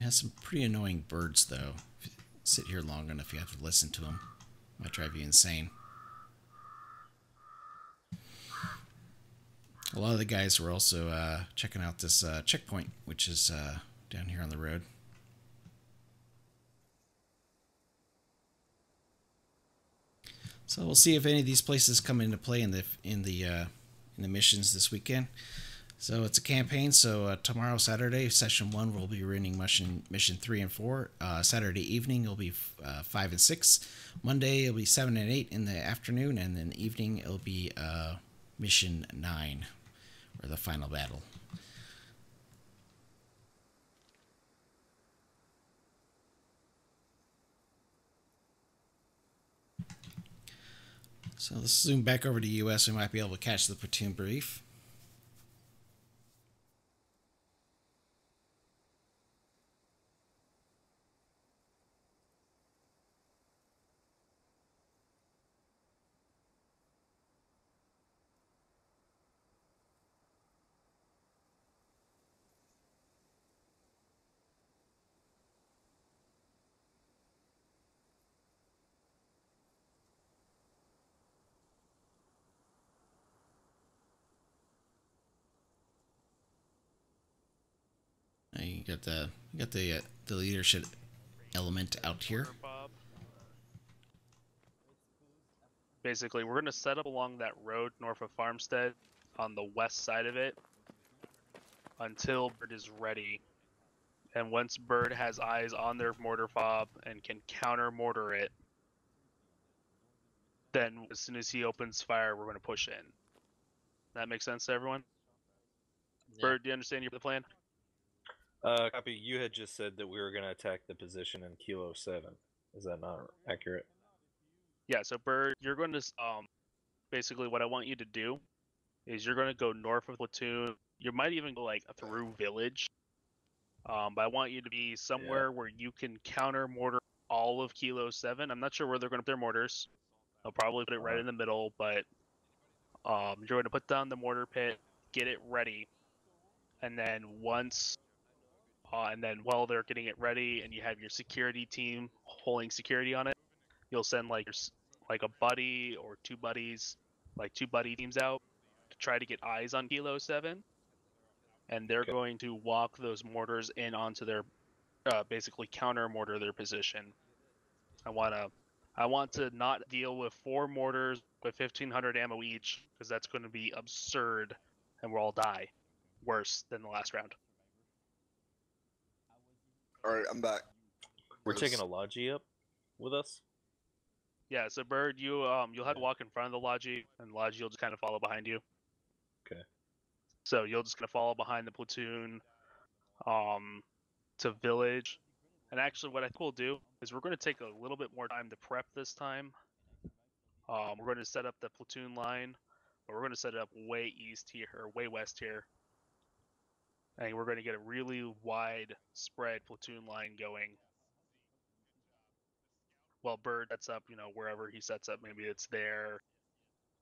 It has some pretty annoying birds, though. If you sit here long enough, you have to listen to them. Might drive you insane. A lot of the guys were also checking out this checkpoint, which is down here on the road. So we'll see if any of these places come into play in the missions this weekend. So it's a campaign. So tomorrow, Saturday, session 1, we'll be running mission 3 and 4. Saturday evening, it'll be 5 and 6. Monday, it'll be 7 and 8 in the afternoon, and then evening, it'll be mission 9, or the final battle. So let's zoom back over to US. We might be able to catch the platoon brief. You got the leadership element out here. Basically, we're going to set up along that road north of Farmstead on the west side of it until Bird is ready. And once Bird has eyes on their mortar fob and can counter mortar it, then as soon as he opens fire, we're going to push in. That makes sense to everyone? Yeah. Bird, do you understand the plan? Copy. You had just said that we were going to attack the position in Kilo 7. Is that not accurate? Yeah, so Bird, you're going to, basically what I want you to do is you're going to go north of Platoon. You might even go like through Village. But I want you to be somewhere where you can counter mortar all of Kilo 7. I'm not sure where they're going to put their mortars. They'll probably put it right in the middle, but you're going to put down the mortar pit, get it ready, and then while they're getting it ready and you have your security team holding security on it, you'll send like a buddy or two buddies, like two buddy teams out to try to get eyes on Kilo 7, and they're going to walk those mortars in onto their basically counter mortar their position. I want to not deal with 4 mortars with 1,500 ammo each, because that's going to be absurd, and we'll all die worse than the last round. Alright, I'm back. We're taking a Logi up with us? Yeah, so Bird, you'll have to walk in front of the Logi, and the Logi will just kind of follow behind you. Okay. So you'll just kind of follow behind the platoon to Village. And actually what I think we'll do is we're going to take a little bit more time to prep this time. We're going to set up the platoon line, but we're going to set it up way east here, or way west here. And we're going to get a really wide spread platoon line going. Well, Bird sets up, wherever he sets up. Maybe it's there,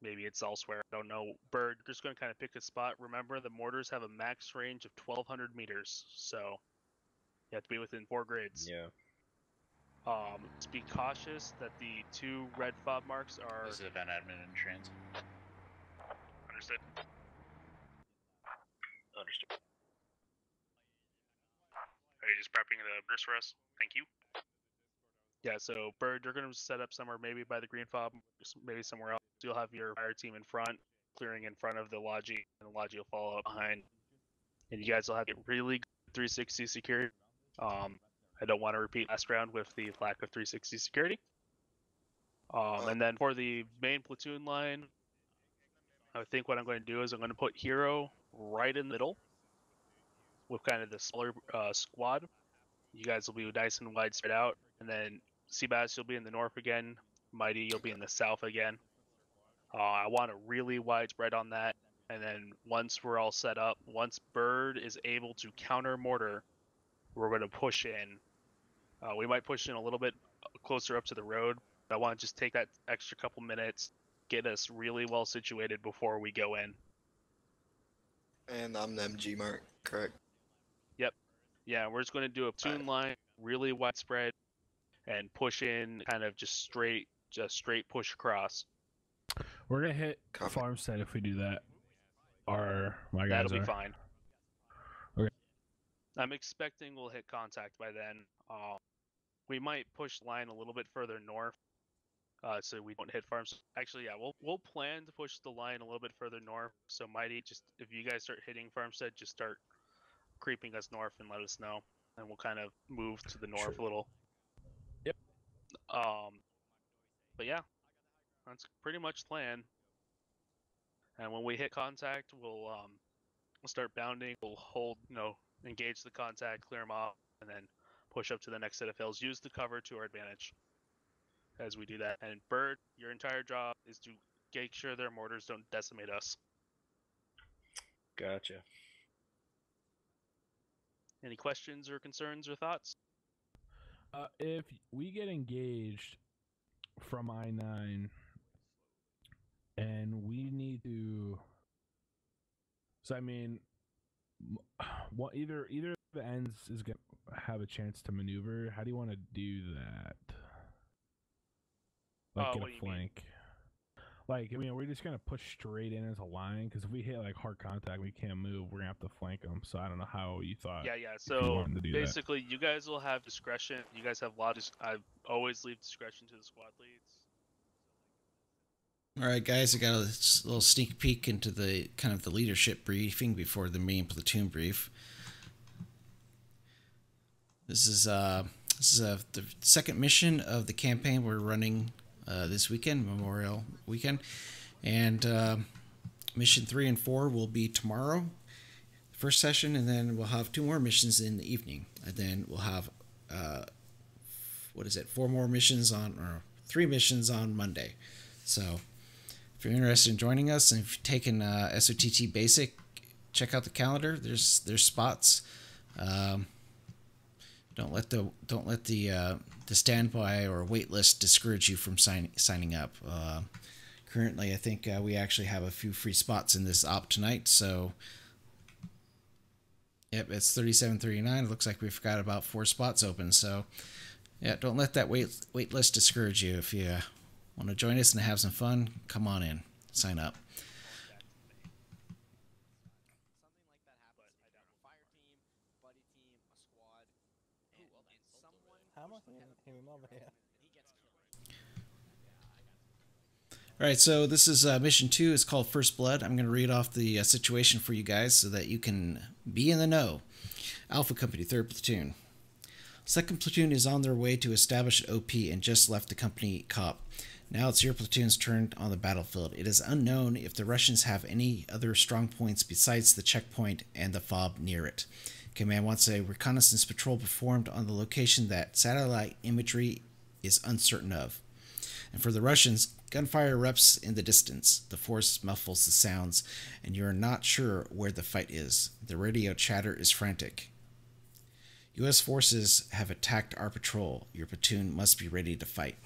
maybe it's elsewhere. I don't know. Bird, just going to kind of pick a spot. Remember, the mortars have a max range of 1,200 meters, so you have to be within 4 grids. Yeah. Just be cautious that the 2 red fob marks are... This is event admin and trans. Understood. Understood. Are you just prepping the burst for us? Thank you. Yeah, so Bird, you're going to set up somewhere maybe by the green fob, maybe somewhere else. You'll have your fire team in front, clearing in front of the Logi, and the Logi will follow up behind. And you guys will have really good 360 security. I don't want to repeat last round with the lack of 360 security. And then for the main platoon line, I think what I'm going to do is I'm going to put Hero right in the middle with kind of the smaller squad. You guys will be nice and wide spread out, and then Seabass, you'll be in the north again. Mighty, you'll be in the south again. I want a really wide spread on that, and then once we're all set up, once Bird is able to counter mortar, we're going to push in. We might push in a little bit closer up to the road, but I want to just take that extra couple minutes, get us really well situated before we go in. And I'm the MG mark, correct? Yep. Yeah, we're just going to do a platoon line, really widespread, and push in, kind of just straight push across. We're gonna hit Farmstead if we do that. Or my guys That'll are. be fine. Okay. I'm expecting we'll hit contact by then. We might push the line a little bit further north, so we don't hit farms. Actually, yeah, we'll plan to push the line a little bit further north. So Mighty, just if you guys start hitting Farmstead, just start creeping us north and let us know, and we'll kind of move to the north a little. Yep. But yeah, that's pretty much the plan. And when we hit contact, we'll start bounding. We'll hold, engage the contact, clear them off, and then push up to the next set of hills. Use the cover to our advantage as we do that. And Bird, your entire job is to make sure their mortars don't decimate us. Gotcha. Any questions or concerns or thoughts? If we get engaged from I-9 and we need to, so I mean, either of the ends is gonna have a chance to maneuver. How do you want to do that? Like get a flank. Like, I mean, we're just gonna push straight in as a line because if we hit like hard contact, we can't move. We're gonna have to flank them. So I don't know how you thought. Yeah. if you So wanted to do that. basically, you guys will have discretion. You guys have a lot of. I always leave discretion to the squad leads. All right, guys, I got a little sneak peek into the kind of the leadership briefing before the main platoon brief. This is the second mission of the campaign we're running this weekend, Memorial Weekend, and mission 3 and 4 will be tomorrow, first session, and then we'll have 2 more missions in the evening, and then we'll have 4 more missions or 3 missions on Monday. So if you're interested in joining us and if you've taken SOTT Basic, check out the calendar. There's spots. Don't let the standby or wait list discourage you from signing up. Currently, I think we actually have a few free spots in this op tonight. So, yep, it's 37.39. It looks like we've got about 4 spots open. So, yeah, don't let that wait list discourage you. If you want to join us and have some fun, come on in, sign up. All right, so this is mission 2. It's called First Blood. I'm going to read off the situation for you guys so that you can be in the know. Alpha Company, 3rd Platoon. 2nd Platoon is on their way to establish an OP and just left the company COP. Now it's your platoon's turn on the battlefield. It is unknown if the Russians have any other strong points besides the checkpoint and the fob near it. Command wants a reconnaissance patrol performed on the location that satellite imagery is uncertain of. And for the Russians, gunfire erupts in the distance. The force muffles the sounds, and you are not sure where the fight is. The radio chatter is frantic. U.S. forces have attacked our patrol. Your platoon must be ready to fight.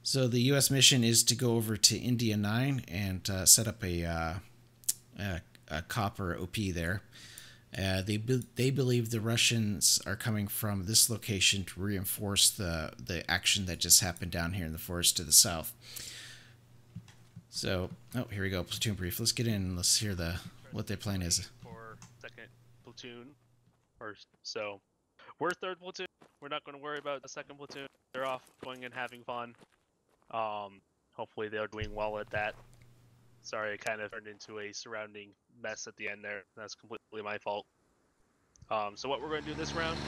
So the U.S. mission is to go over to India 9 and set up a COP or OP there. They believe the Russians are coming from this location to reinforce the action that just happened down here in the forest to the south. So, here we go, platoon brief. Let's get in and let's hear what their plan is. For 2nd Platoon, so we're 3rd Platoon. We're not going to worry about the 2nd Platoon. They're off going and having fun. Hopefully they're doing well at that. Sorry, it kind of turned into a surrounding mess at the end there. That's completely my fault. So what we're going to do this round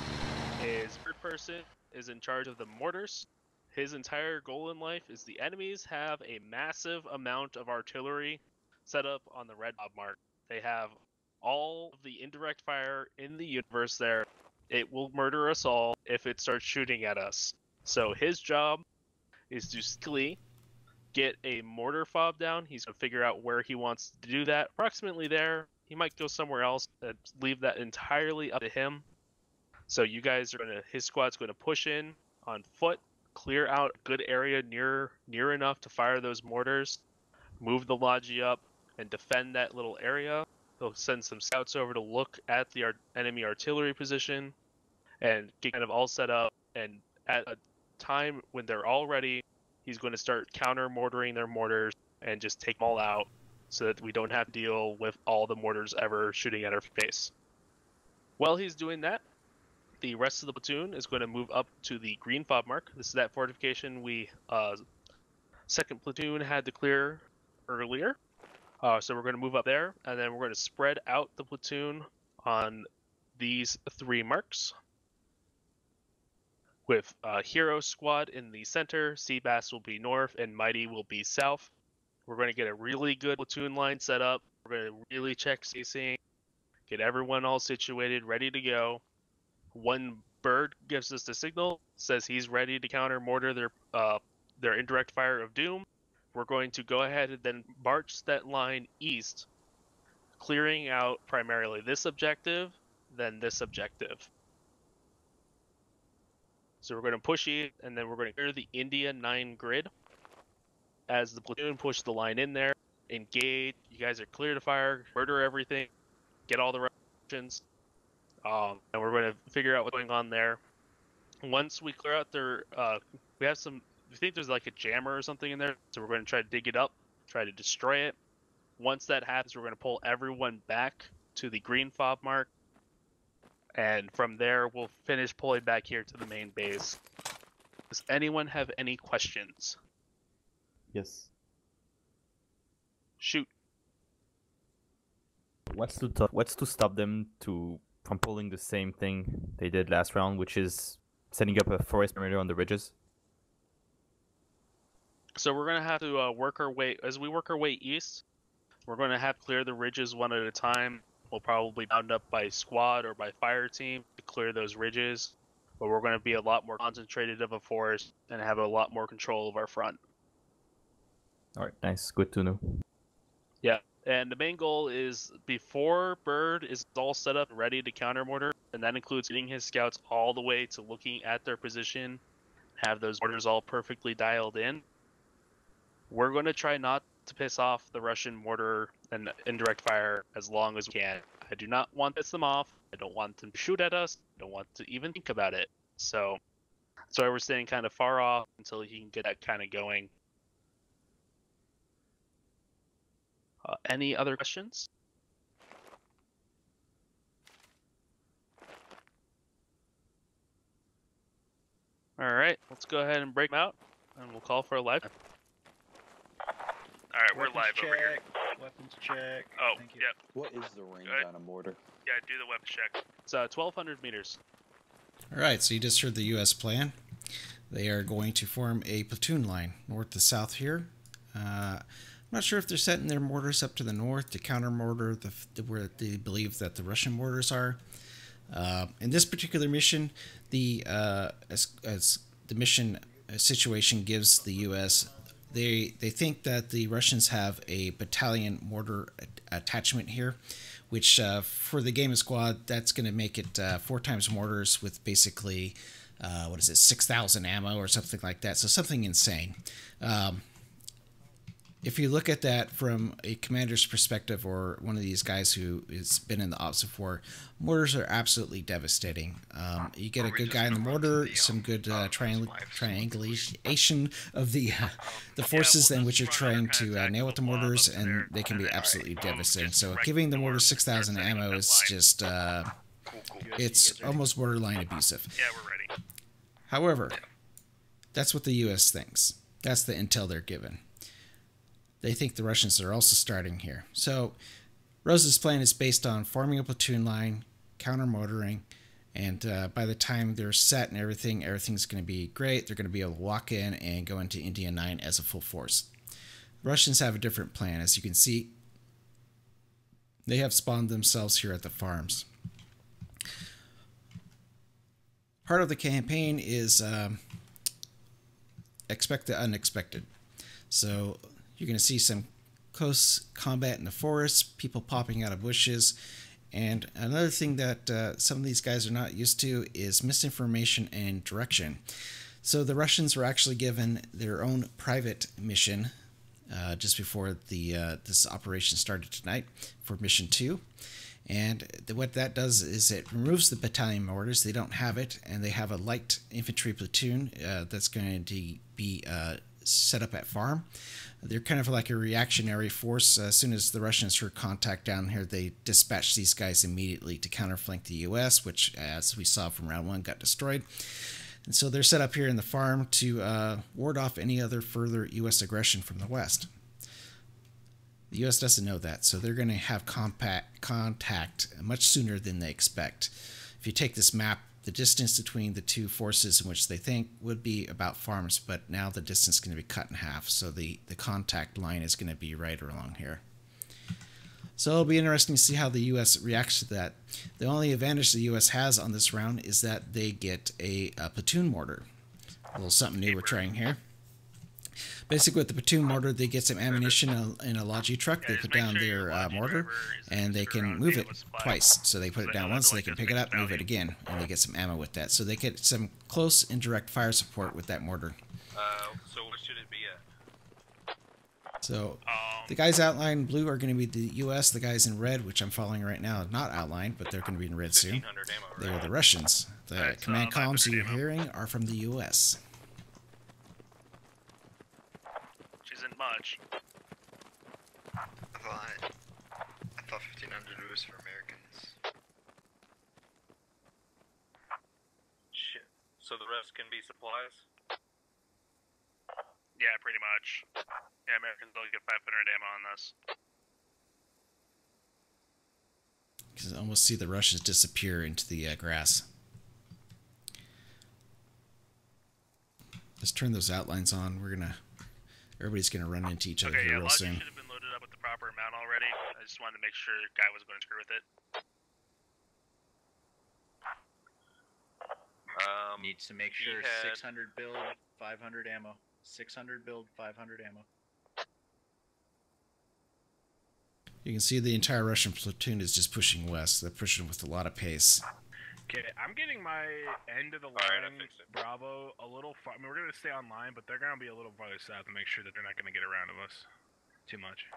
is 3rd person is in charge of the mortars. His entire goal in life is the enemies have a massive amount of artillery set up on the red bob mark. They have all of the indirect fire in the universe there. It will murder us all if it starts shooting at us. So his job is to skilly get a mortar fob down. He's going to figure out where he wants to do that. Approximately there. He might go somewhere else and leave that entirely up to him. So you guys are his squad's going to push in on foot, clear out a good area near enough to fire those mortars, move the Logi up, and defend that little area. They'll send some scouts over to look at the enemy artillery position and get kind of all set up. And at a time when they're all ready, he's going to start counter-mortaring their mortars and just take them all out so that we don't have to deal with all the mortars ever shooting at our face. While he's doing that, the rest of the platoon is going to move up to the green fob mark. This is that fortification we 2nd Platoon had to clear earlier. So we're going to move up there, and then we're going to spread out the platoon on these 3 marks. With Hero Squad in the center, Seabass will be north, and Mighty will be south. We're going to get a really good platoon line set up. We're going to really check spacing, get everyone all situated, ready to go. When Bird gives us the signal, says he's ready to counter mortar their indirect fire of doom, we're going to go ahead and then march that line east, clearing out primarily this objective, then this objective. So we're going to push east, and then we're going to clear the India 9 grid. As the platoon push the line in there, engage. You guys are clear to fire, murder everything, get all the Russians, and we're going to figure out what's going on there. Once we clear out we have we think there's like a jammer or something in there, so we're going to try to dig it up, try to destroy it. Once that happens, we're going to pull everyone back to the green fob mark, and from there we'll finish pulling back here to the main base. Does anyone have any questions? Yes. Shoot. What's to stop them from pulling the same thing they did last round, which is setting up a forest perimeter on the ridges? So we're going to have to work our way, as we work our way east, we're going to have to clear the ridges one at a time. We'll probably bound up by squad or by fire team to clear those ridges, but we're going to be a lot more concentrated of a force and have a lot more control of our front. Alright, nice. Good to know. Yeah, and the main goal is before Bird is all set up and ready to counter mortar, and that includes getting his scouts all the way to looking at their position, have those mortars all perfectly dialed in. We're going to try not to piss off the Russian mortar and indirect fire as long as we can. I do not want to piss them off. I don't want them to shoot at us. I don't want to even think about it. So that's why we're staying kind of far off until he can get that kind of going. Any other questions? All right, let's go ahead and break them out, and we'll call for a live. All right, we're live over here. Weapons check. Oh, Thank you. yep. What is the range on a mortar? Yeah, do the weapons check. It's 1,200 meters. All right, so you just heard the U.S. plan. They are going to form a platoon line north to south here. I'm not sure if they're setting their mortars up to the north to counter mortar where they believe that the Russian mortars are. In this particular mission, as the mission situation gives the U.S., they think that the Russians have a battalion mortar attachment here, which for the game of squad, that's going to make it 4 times mortars with basically, 6,000 ammo or something like that. So something insane. If you look at that from a commander's perspective or one of these guys who has been in the ops before, mortars are absolutely devastating. You get a good guy in the mortar, some good triangulation of the forces in which you're trying to nail with the mortars, and they can be absolutely devastating. So giving the mortar 6,000 ammo is just, it's almost borderline abusive. Yeah, we're ready. However, that's what the U.S. thinks. That's the intel they're given. They think the Russians are also starting here. So Rose's plan is based on forming a platoon line, counter-mortaring, and by the time they're set and everything's going to be great. They're going to be able to walk in and go into India 9 as a full force. The Russians have a different plan. As you can see, they have spawned themselves here at the farms. Part of the campaign is expect the unexpected. So you're going to see some close combat in the forest, people popping out of bushes, and another thing that some of these guys are not used to is misinformation and direction. So the Russians were actually given their own private mission just before this operation started tonight for Mission 2. And what that does is it removes the battalion mortars. They don't have it, and they have a light infantry platoon that's going to be set up at farm. They're kind of like a reactionary force. As soon as the Russians heard contact down here, they dispatched these guys immediately to counterflank the U.S., which, as we saw from round 1, got destroyed. And so they're set up here in the farm to ward off any other further U.S. aggression from the west. The U.S. doesn't know that, so they're going to have contact much sooner than they expect. If you take this map, the distance between the two forces in which they think would be about farms, but now the distance is going to be cut in half, so the contact line is going to be right along here. So it'll be interesting to see how the U.S. reacts to that. The only advantage the U.S. has on this round is that they get a platoon mortar. A little something new we're trying here. Basically, with the platoon mortar, they get some ammunition in a Logi truck. They put down their mortar, and they can move it twice. So they put it down once, so they can pick it up, move it again, and they get some ammo with that. So they get some close indirect fire support with that mortar. So what should it be at? So the guys outlined in blue are going to be the U.S. The guys in red, which I'm following right now, not outlined, but they're going to be in red soon. They're the Russians. The command columns you're hearing are from the U.S. much. I thought 1500 was for Americans. Shit. So the rest can be supplies? Yeah, pretty much. Yeah, Americans only get 500 ammo on this. You can almost see the Russians disappear into the grass. Let's turn those outlines on. Everybody's gonna run into each other here real soon. Should have been loaded up with the proper amount already. I just wanted to make sure the guy wasn't going to screw with it. Needs to make sure 600 build, 500 ammo. 600 build, 500 ammo. You can see the entire Russian platoon is just pushing west. They're pushing with a lot of pace. Okay, I'm getting my end of the line, Bravo, a little far. I mean, we're going to stay online, but they're going to be a little farther south to make sure that they're not going to get around of us too much.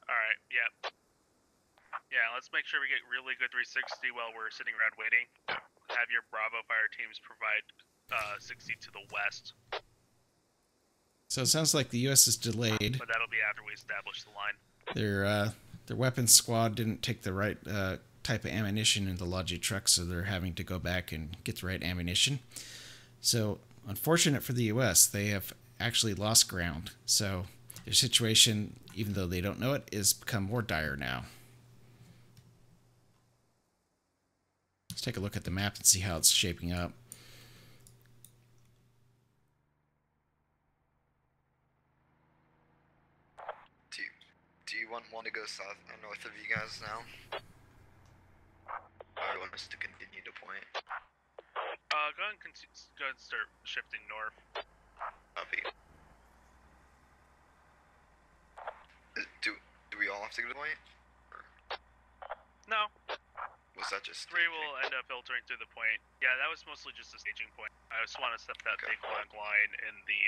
Alright, yep. Yeah, let's make sure we get really good 360 while we're sitting around waiting. Have your Bravo fire teams provide 60 to the west. So it sounds like the U.S. is delayed. But that'll be after we establish the line. Their weapons squad didn't take the right type of ammunition in the Logi truck, so they're having to go back and get the right ammunition. So, unfortunate for the U.S., they have actually lost ground. So, their situation, even though they don't know it, is become more dire now. Let's take a look at the map and see how it's shaping up. Do you want one to go south or north of you guys now? Or you want us to continue to point? Go ahead and start shifting north. Copy. Do we all have to go to the point? Or No. was that just 3 will end up filtering through the point. Yeah, that was mostly just a staging point. I just want to set that big blank line in the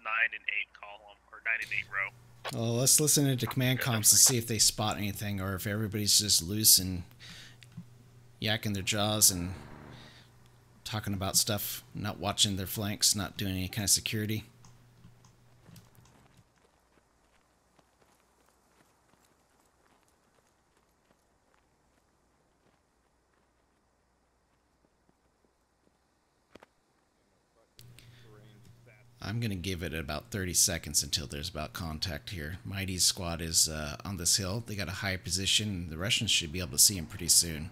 9 and 8 column, or 9 and 8 row. Well, let's listen into command comms and see if they spot anything, or if everybody's just loose and yakking their jaws and talking about stuff, not watching their flanks, not doing any kind of security. I'm going to give it about 30 seconds until there's about contact here. Mighty's squad is on this hill. They got a high position. The Russians should be able to see him pretty soon.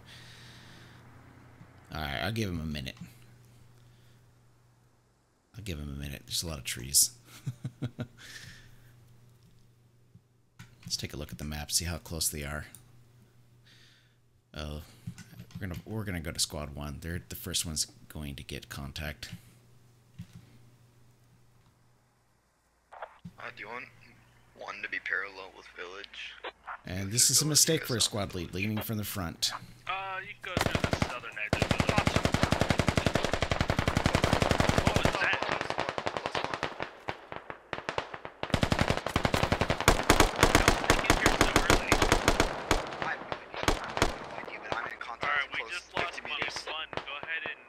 Alright, I'll give him a minute. There's a lot of trees. Let's take a look at the map, see how close they are. Oh, we're gonna go to squad 1. They're the first ones going to get contact. Do you want one to be parallel with village? And this is a mistake for a squad lead, leading from the front. You can go through the southern edge of the village. What was that? Alright, we just lost east 1. Go ahead and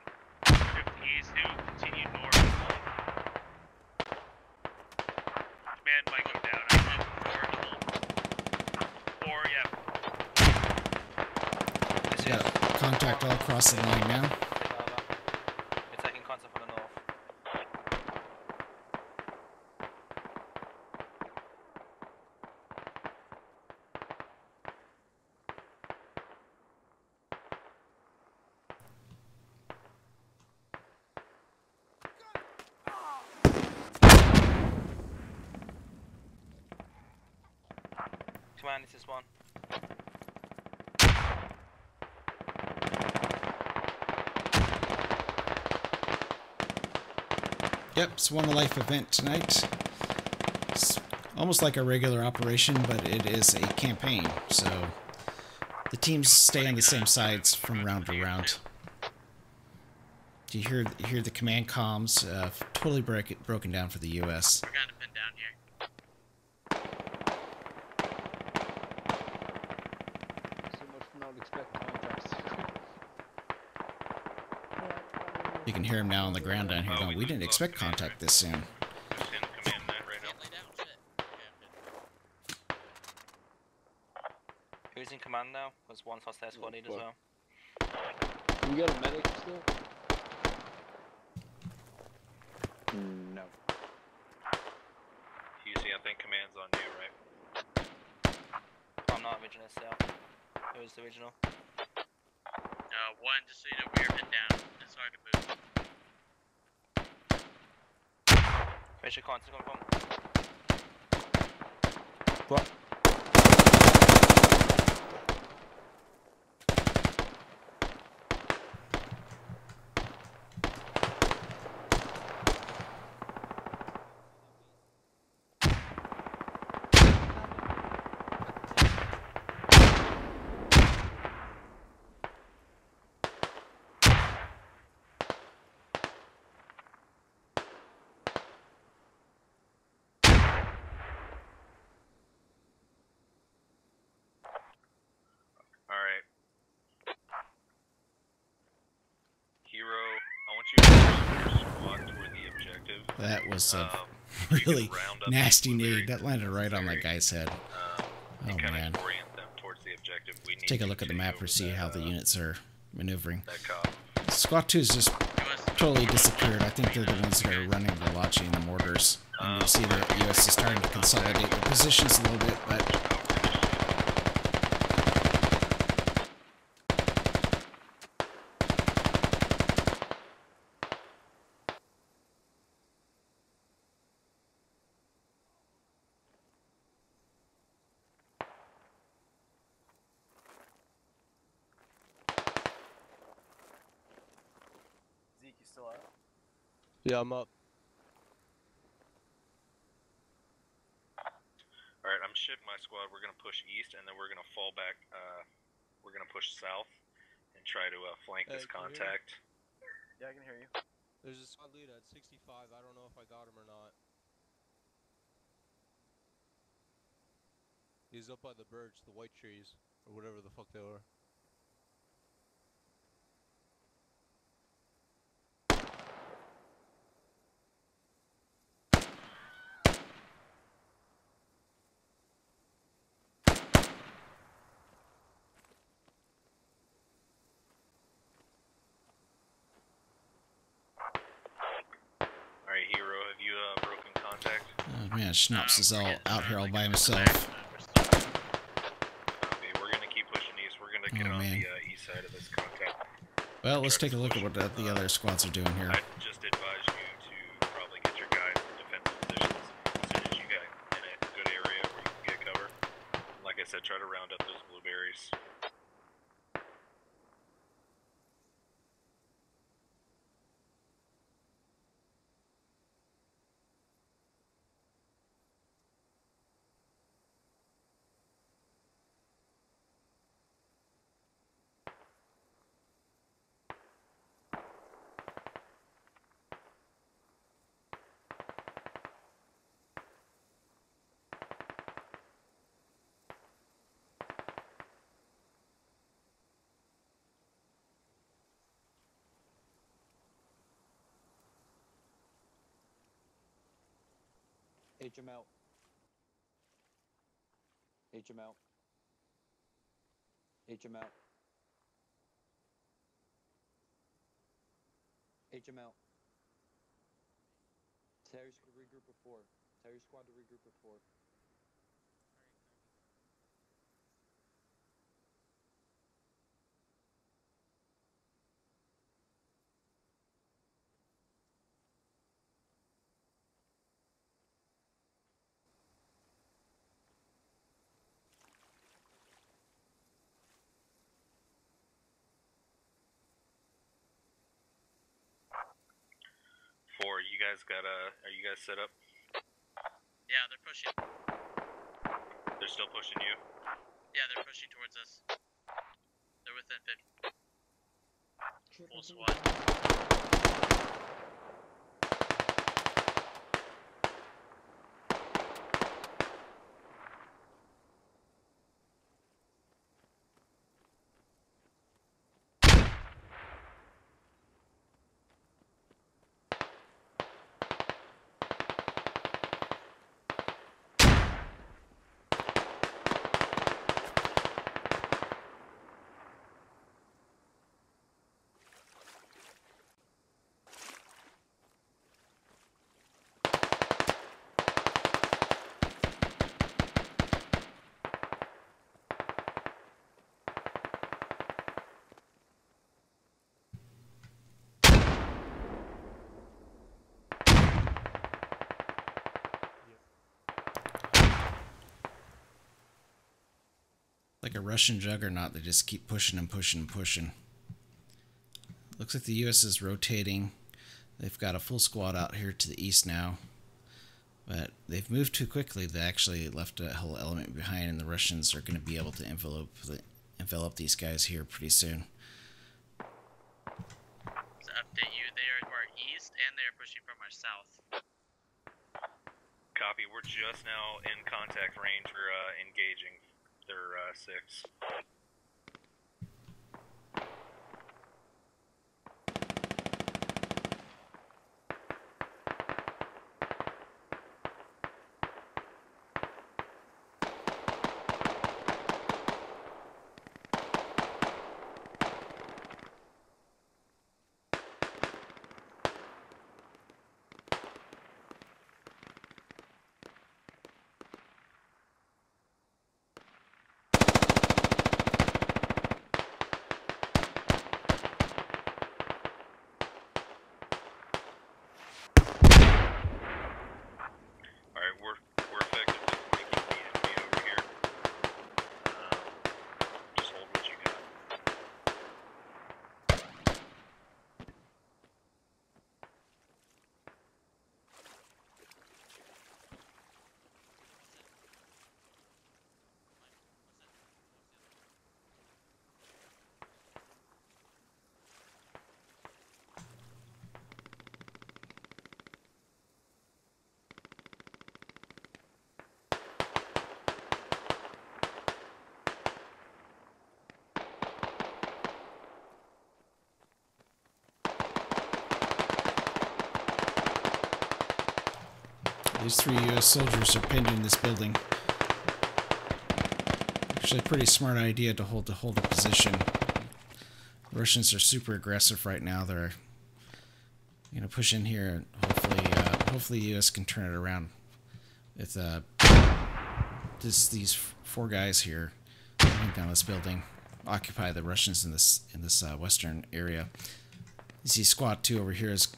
shift east 2, continue north. Command might go down. I think 4, yeah. We got contact all across the line now. We're taking contact from the north. Command, this is 1. Yep, it's one life event tonight. It's almost like a regular operation, but it is a campaign, so the teams stay on the same sides from round to round. Do you hear the command comms totally broken down for the U.S. We're kind of pinned down here. So much for not expecting contacts. You can hear him now on the ground down here going, we didn't expect contact this soon. one hostile squad lead as well. You got a medic still? No. Easy, I think command's on you, right? I'm not original cell. It was the original. One, just so you know where you're head down. It's hard to move. Where's your contact coming from? What? Alright. Hero, I want you to move your squad toward the objective. That was a you really can round up nasty the nade. That landed right on that guy's head. and Oh kind man. of orient them towards the objective. We need Take a you look at the to map go to see with how the units are maneuvering. that cop. Squad 2's just totally disappeared. I think they're the ones that are running the Lachi and the mortars. And you see the US is starting to consolidate their positions a little bit, but Zeke, you still up? Yeah, I'm up. Alright, I'm shifting my squad. We're gonna push east and then we're gonna fall back. We're gonna push south and try to flank this Can you hear me? contact. Yeah, I can hear you. There's a squad lead at 65. I don't know if I got him or not. He's up by the birch, the white trees, or whatever the fuck they were. Alright, Hero, have you broken contact? oh man, Schnaps is all out here all by himself. Okay, we're gonna keep pushing east. We're gonna get Oh, on man. the east side of this contact. Well, let's take a look at what the other squads are doing here. I just advise you to probably get your guys in defensive positions as soon as you get in a good area where you can get cover. Like I said, try to round up those blueberries. H him out. H him out. H him out. H him out. Terry squad to regroup at 4. Terry squad to regroup at 4. Four, you guys are you guys set up? Yeah, they're pushing. They're still pushing you? Yeah, they're pushing towards us. They're within 50. Full squad. like a Russian juggernaut. They just keep pushing and pushing and pushing. Looks like the U.S. is rotating. They've got a full squad out here to the east now. But they've moved too quickly. They actually left a whole element behind, and the Russians are going to be able to envelop these guys here pretty soon. To update you, they are to our east, and they are pushing from our south. Copy. We're just now in contact range for engaging their 6. These 3 U.S. soldiers are pinned in this building. Actually, a pretty smart idea to hold a position. The Russians are super aggressive right now. They're gonna push in here, and hopefully the U.S. can turn it around with these 4 guys here running down this building, occupy the Russians in this western area. You see Squad 2 over here has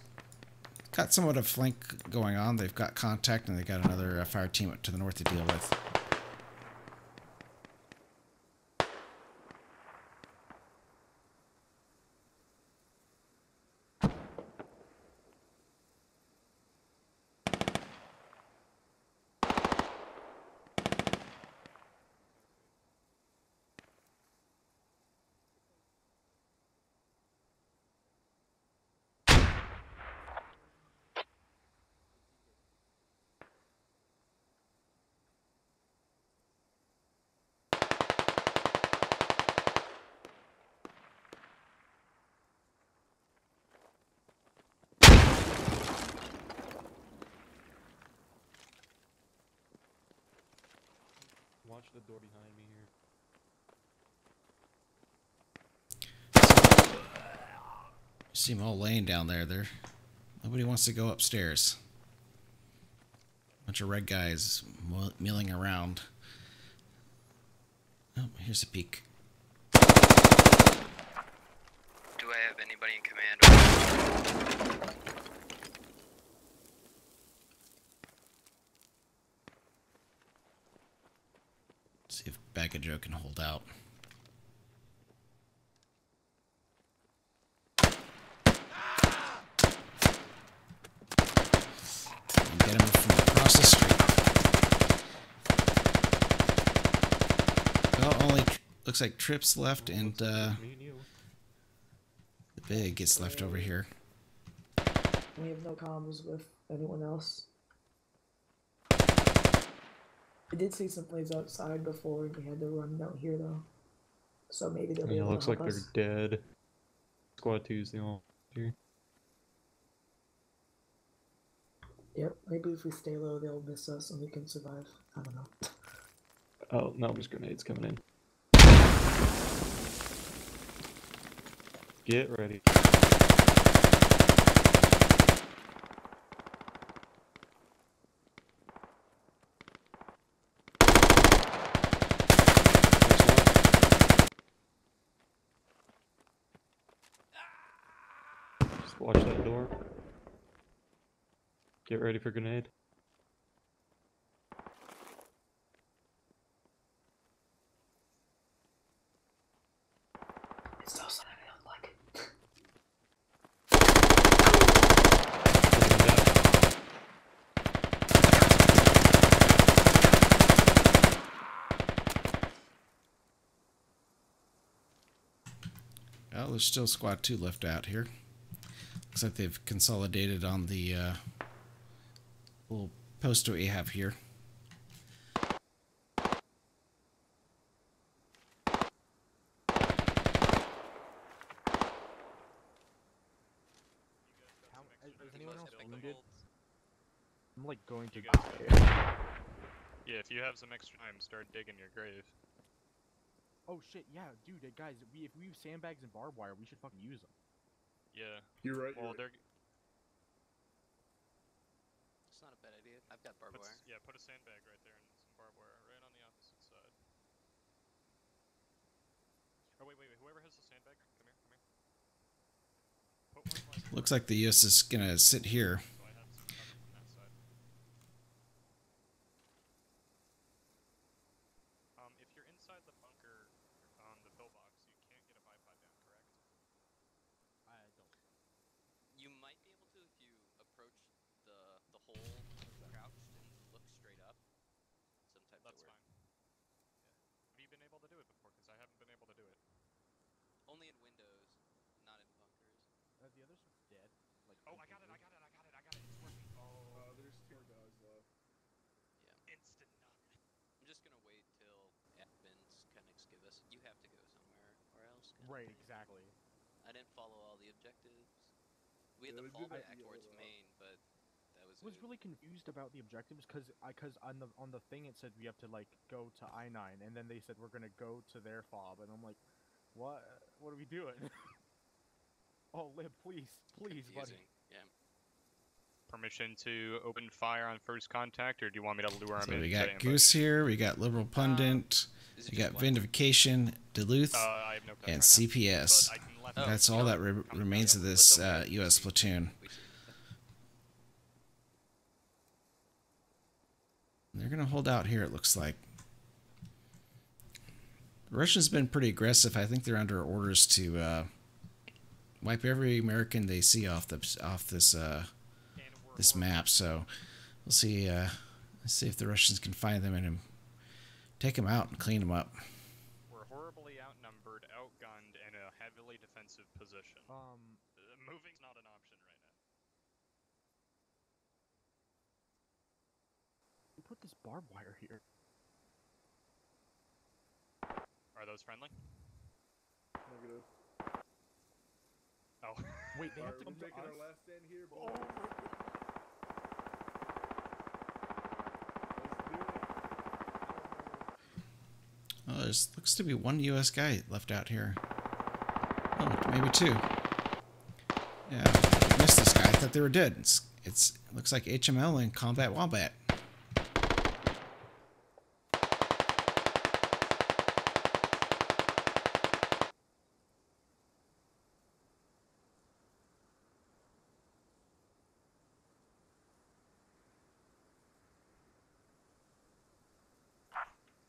got somewhat of flank going on. They've got contact, and they've got another fire team up to the north to deal with. Watch the door behind me here. See them all laying down there. Nobody wants to go upstairs. Bunch of red guys milling around. Oh, here's a peek. Do I have anybody in command? See if Backajo can hold out. And get him from across the street. Well, only looks like Trips left, and the Big gets left over here. We have no comms with anyone else. I did see some plays outside before we had to run out here though, so maybe they'll be able to looks help like us. they're dead. Squad 2's the only here. Yep, maybe if we stay low, they'll miss us and we can survive. I don't know. Oh, no, there's grenades coming in. Get ready. Just watch that door. Get ready for grenade. Well, there's still Squad 2 left out here. Looks like they've consolidated on the little post we have here. Is anyone else wounded? I'm like going to die. Yeah, if you have some extra time, start digging your grave. Oh shit, yeah, dude, guys, if we have sandbags and barbed wire, we should fucking use them. Yeah. You're right. Well, they're. It's not a bad idea. I've got barbed wire. Yeah, put a sandbag right there and some barbed wire right on the opposite side. Oh wait. Whoever has the sandbag, come here. Put one like. Looks like the US is gonna sit here. So I have some cover from that side. If you're inside the bunker on the pillbox, you can't get a bipod down, correct? I don't. You might be able to if you approach the hole crouched and look straight up. Sometimes That's it works. fine. Yeah. Have you been able to do it before? Because I haven't been able to do it. Only in windows, not in bunkers. The other stuff's dead. Like. Oh, I got it. It's working. Oh. There's 2 guys left. Yeah. Instant knock. I'm just gonna wait till admins connects give us. You have to go somewhere or else. Right, exactly. I didn't follow all the objectives. We had Yeah, the they did that fallback towards yellow. main, but that was. I was really confused about the objectives because on the thing it said we have to like go to I-9 and then they said we're gonna go to their fob and I'm like, what are we doing? Oh, Lib, please, buddy. Yeah. Permission to open fire on first contact, or do you want me to lure him So in? we to got ambush? Goose here, we got Liberal Pundit, we got Vindication, Duluth, I have no pressure and right now, CPS. but I can let That's all that remains of this US platoon. They're going to hold out here, it looks like. The Russians have been pretty aggressive. I think they're under orders to wipe every American they see off this map. So we'll see. Let's see if the Russians can find them and take them out and clean them up. We're horribly outnumbered, outgunned, in a heavily defensive position. Moving's not an option right now. You put this barbed wire here. Are those friendly? Negative. Oh. Wait, they have Alright, to we're come to making us? our last stand here, boys. Oh, there's looks to be one U.S. guy left out here. Oh, maybe 2. Yeah, I missed this guy. I thought they were dead. It looks like HML and Combat Wombat.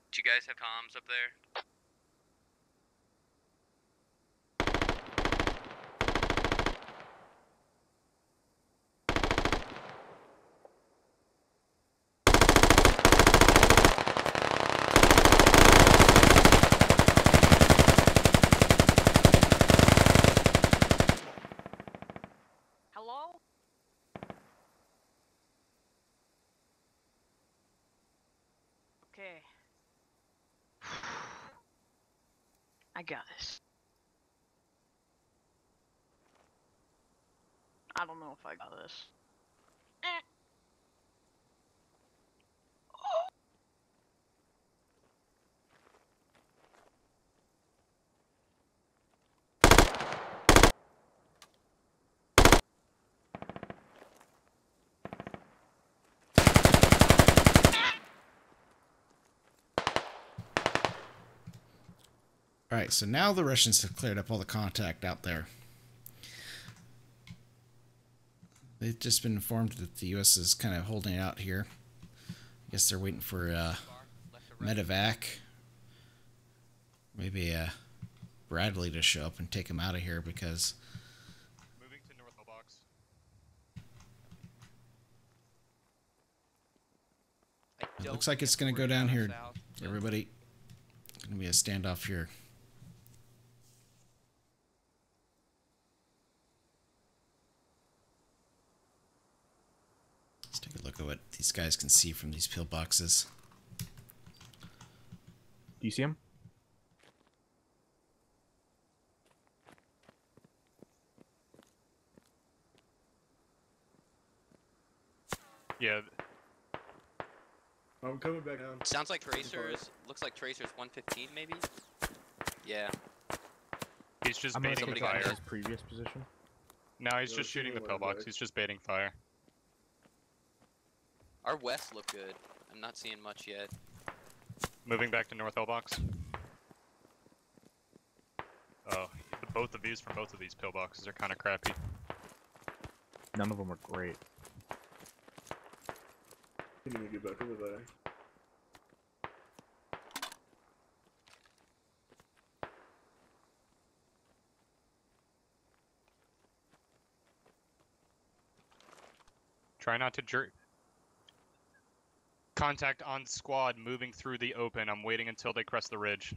Do you guys have comms up there? Hello? Okay. I got this. I don't know if I got this. Alright, so now the Russians have cleared up all the contact out there. They've just been informed that the U.S. is kind of holding out here. I guess they're waiting for medevac. Maybe Bradley to show up and take him out of here because... Moving to North Box. It looks like it's going to go down here. Everybody, it's going to be a standoff here. Let's take a look at what these guys can see from these pillboxes. Do you see him? Yeah. I'm coming back down. Sounds like Tracers. Looks like Tracers 115 maybe. Yeah. He's just I'm gonna baiting take fire. his previous position. No, he's Yeah, just shooting the shooting pillbox. away. He's just baiting fire. Our west look good. I'm not seeing much yet. Moving back to north pillbox. Oh, both the views from both of these pillboxes are kind of crappy. None of them are great. Can't even get back over there. Try not to jerk. Contact on squad moving through the open. I'm waiting until they crest the ridge.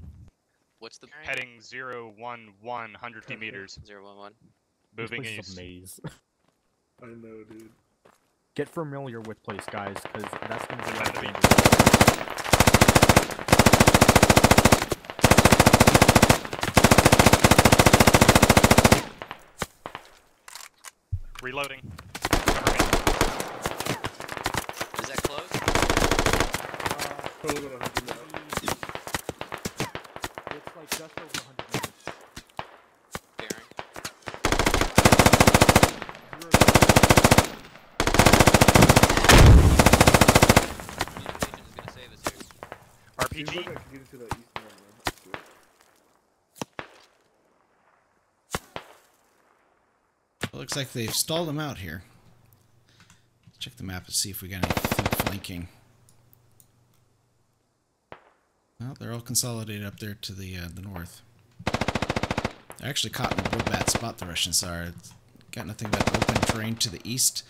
What's the bearing? Heading 011, 150 meters. 011. Moving This place east. is a maze. I know, dude. Get familiar with place, guys, because that's gonna be Defend the dangerous. Reloading. Is that close? Probably about 100 now. It's like just over 100 meters. Bearing. Communication is gonna save us here. Seems RPG. like I can get into that east one, man. Let's do it. Looks like they've stalled them out here. Let's check the map and see if we got anything flanking. Well, they're all consolidated up there to the north. They're actually caught in a real bad spot, the Russians are. It's got nothing but open terrain to the east,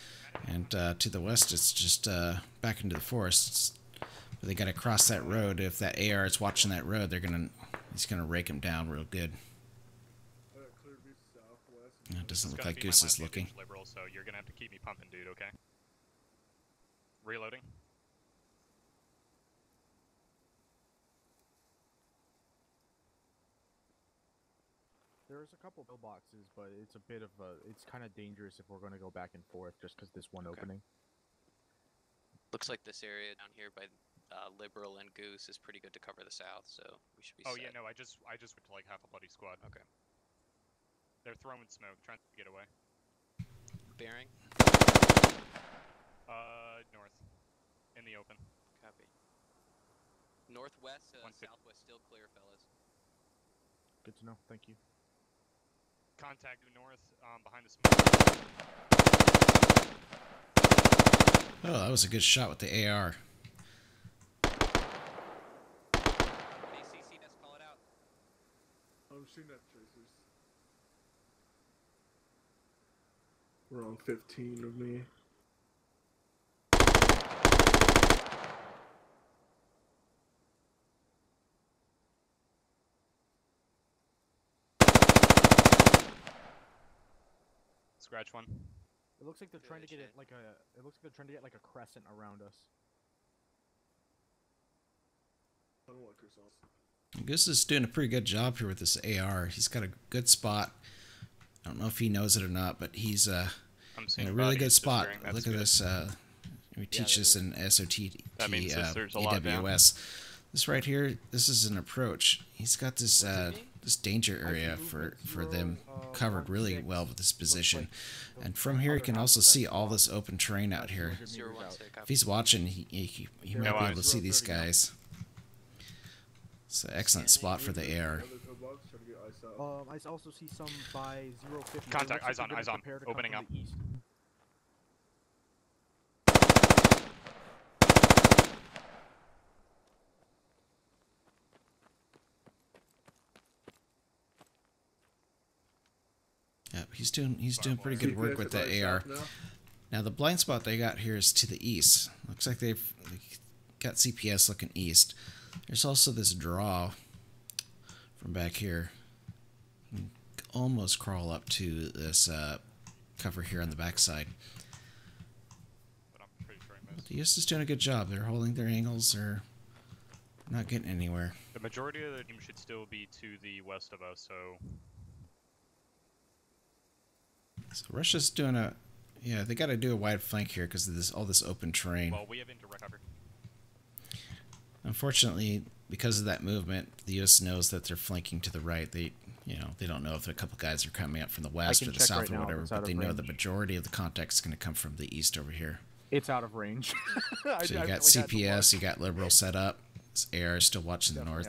and to the west it's just back into the forests. But they got to cross that road. If that AR is watching that road, he's gonna rake them down real good. I got clear view southwest. It doesn't This look gonna like be my Goose last is looking. image, Liberal, so you're gonna have to keep me pumping, dude. Okay. Reloading. There's a couple pillboxes, but it's a bit of a. It's kind of dangerous if we're going to go back and forth just because this one opening. Looks like this area down here by Liberal and Goose is pretty good to cover the south, so we should be Oh set. yeah, no, I just went to like half a bloody squad. Okay. They're throwing smoke, trying to get away. Bearing. North. In the open. Copy. Northwest, 150. southwest, still clear, fellas. Good to know. Thank you. Contact due north, behind the smoke. Oh, that was a good shot with the AR. ACC, let's call it out. I'm shooting at Tracers. We're on 15 of me. Scratch one. It looks like they're trying to get it like a. It looks like they're trying to get like a crescent around us. I don't like yourself. Goose is doing a pretty good job here with this AR. He's got a good spot. I don't know if he knows it or not, but he's in a really good spot. Look at this. We teach this in SOT That means there's a lot down. AWS. This right here, this is an approach. He's got this this danger area for them covered really well with this position. And from here, you can also see all this open terrain out here. If he's watching, he might be able to see these guys. It's an excellent spot for the AR. I also see some by 050. Contact, eyes on, opening up. Yep, he's doing pretty good work with that AR. Now the blind spot they got here is to the east. Looks like they've got CPS looking east. There's also this draw from back here. You can almost crawl up to this cover here on the backside. But I'm pretty The US is doing a good job. They're holding their angles. They're not getting anywhere. The majority of the team should still be to the west of us, so... So Russia's doing a... Yeah, they got to do a wide flank here because of this all this open terrain. Well, we have indirect cover. Unfortunately, because of that movement, the U.S. knows that they're flanking to the right. They don't know if a couple guys are coming up from the west or the south or whatever, but they know the majority of the contact is going to come from the east over here. It's out of range. So you got CPS, you got Liberal set up. AR is still watching the north.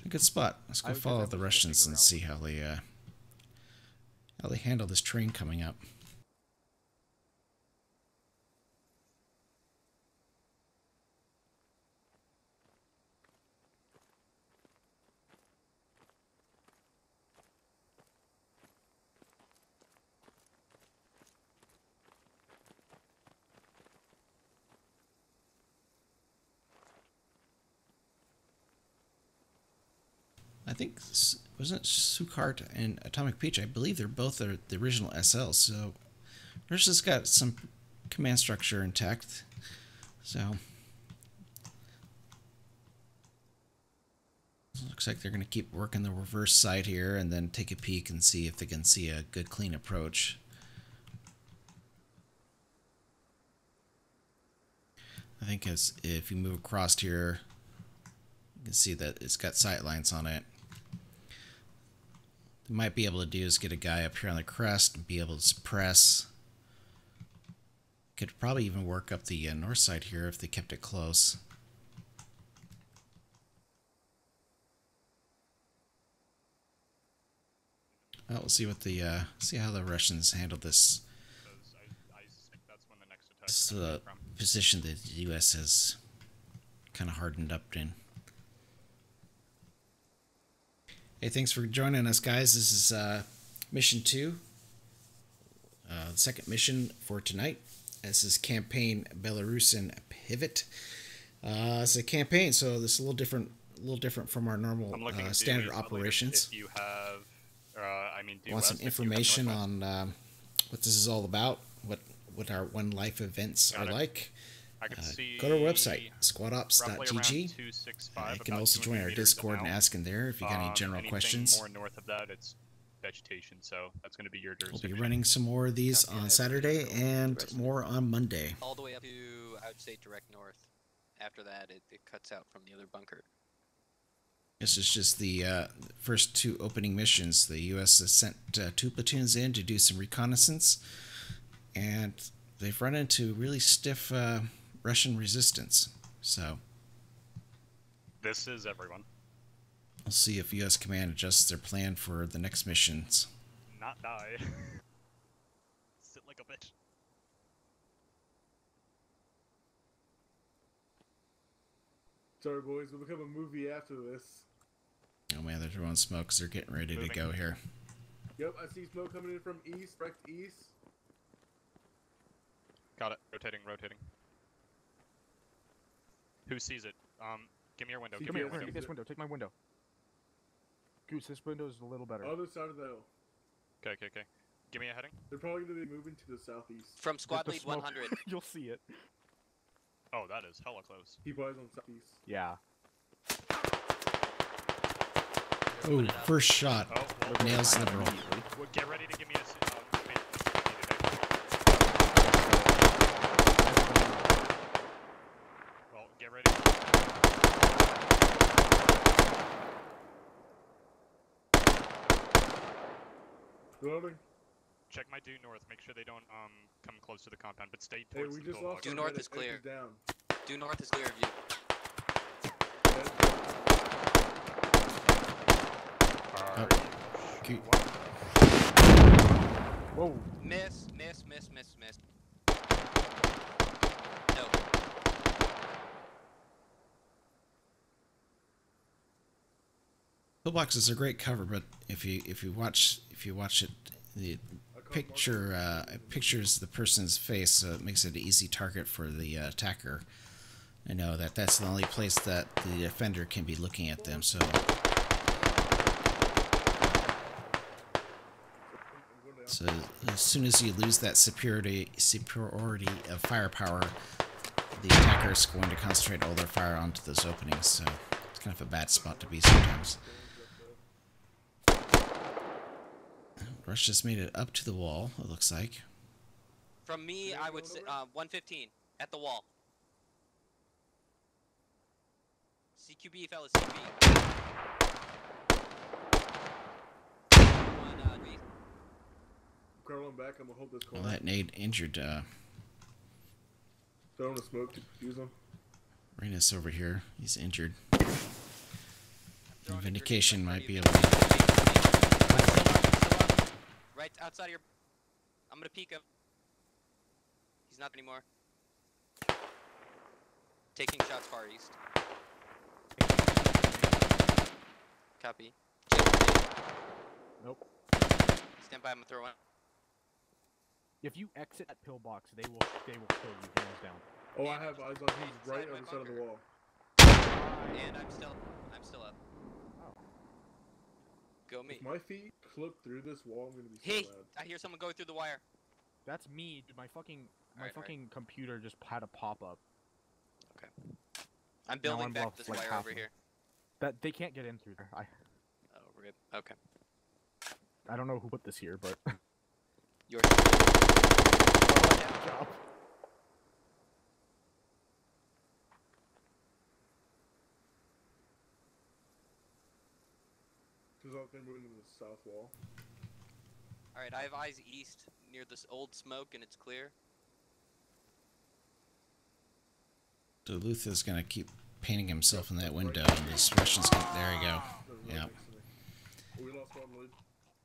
A good spot. Let's go follow the Russians and see how they handle this train coming up. I think, wasn't Sukart and Atomic Peach? I believe they're both the original SLs, so Russia's got some command structure intact. So looks like they're going to keep working the reverse side here and then take a peek and see if they can see a good clean approach. I think if you move across here, you can see that it's got sight lines on it. They might be able to do is get a guy up here on the crest and be able to suppress. Could probably even work up the north side here if they kept it close. Well, we'll see what the see how the Russians handle this. This position that the U.S. has kind of hardened up in. Hey, thanks for joining us, guys. This is mission 2, the second mission for tonight. This is campaign Belarusian Pivot. It's a campaign, so this is a little different from our normal standard operations. If you have, Want some information on what this is all about? What our One Life events are like? Go to our website, squadops.gg. You can also join our Discord and ask in there if you got any general questions. More north of that, it's vegetation, so that's going to be your jurisdiction. We'll be running some more of these on Saturday and more on Monday. All the way up to, I would say, direct north. After that, it cuts out from the other bunker. This is just the first 2 opening missions. The U.S. has sent 2 platoons in to do some reconnaissance, and they've run into really stiff Russian resistance. So this is everyone. We'll see if U.S. Command adjusts their plan for the next missions. Not die. Sit like a bitch. Sorry, boys. We'll become a movie after this. Oh man, they're throwing smoke because they're getting ready to go here. Yep, I see smoke coming in from east, right east. Got it. Rotating. Who sees it? Give me your window. Give me your window. Take this window. Take my window. Goose, this window is a little better. Other side of the hill. Okay. Give me a heading. They're probably going to be moving to the southeast. From squad lead 100. You'll see it. Oh, that is hella close. Keep eyes on southeast. Yeah. Oh, first shot. Nails Liberal. Get ready to give me a... well, get ready. Loading. Check my due north. Make sure they don't come close to the compound, but stay Hey, towards we the just tool lost box. Due north is clear. Down. Due north is clear of you. Whoa. Miss. No. Pillboxes are great cover, but if you watch it, the pictures the person's face, so it makes it an easy target for the attacker. I know that's the only place that the defender can be looking at them. So as soon as you lose that superiority of firepower, the attacker is going to concentrate all their fire onto those openings, so it's kind of a bad spot to be sometimes. Rush just made it up to the wall, it looks like. From me, I would say 115 at the wall. CQB, fellas, CQB. Grab one back. I'm gonna hold this corner. Well, that nade injured Throw in the smoke to confuse him. Renus over here. He's injured. And Vindication might be able to. Right outside of your. I'm gonna peek him. He's not anymore. Taking shots far east. Copy. Nope. Stand by. I'm gonna throw one. If you exit that pillbox, they will kill you hands down. Oh, I have eyes on him. He's right on the side of the wall. And I'm still up. Oh. Go me. If my feet clip through this wall, I'm gonna be so Hey, mad. I hear someone going through the wire. That's me, dude. My fucking Alright. computer just had a pop up. Okay. I'm building back this wire over here. That they can't get in through there. Oh, rip. Okay. I don't know who put this here, but Yours. Good job. Because they're moving to the south wall. Alright, I have eyes east near this old smoke and it's clear. Duluth is going to keep painting himself in that window, and this Russian's going to. There you go. Yeah. We lost one lead.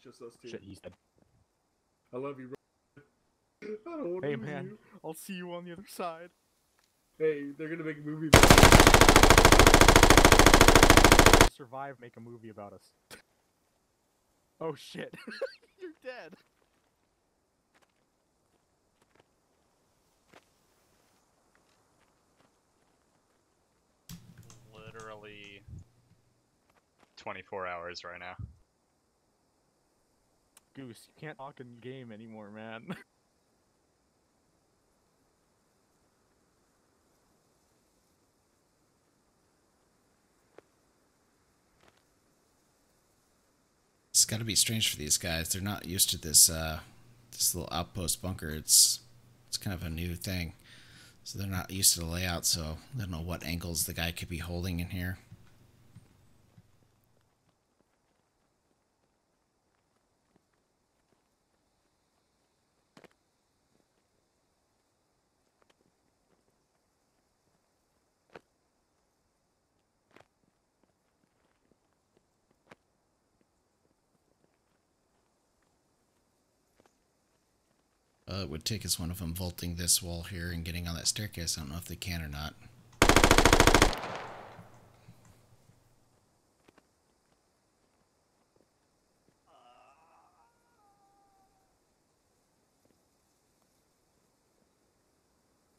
Just us two. Shit, he's dead. I love you, bro. I don't want to Hey lose man, you. I'll see you on the other side. Hey, they're gonna make a movie. Survive, make a movie about us. Oh shit, you're dead. Literally 24 hours right now. Goose, you can't talk in game anymore, man. It's got to be strange for these guys. They're not used to this this little outpost bunker. It's kind of a new thing. So they're not used to the layout, so they don't know what angles the guy could be holding in here. It would take us one of them vaulting this wall here and getting on that staircase. I don't know if they can or not.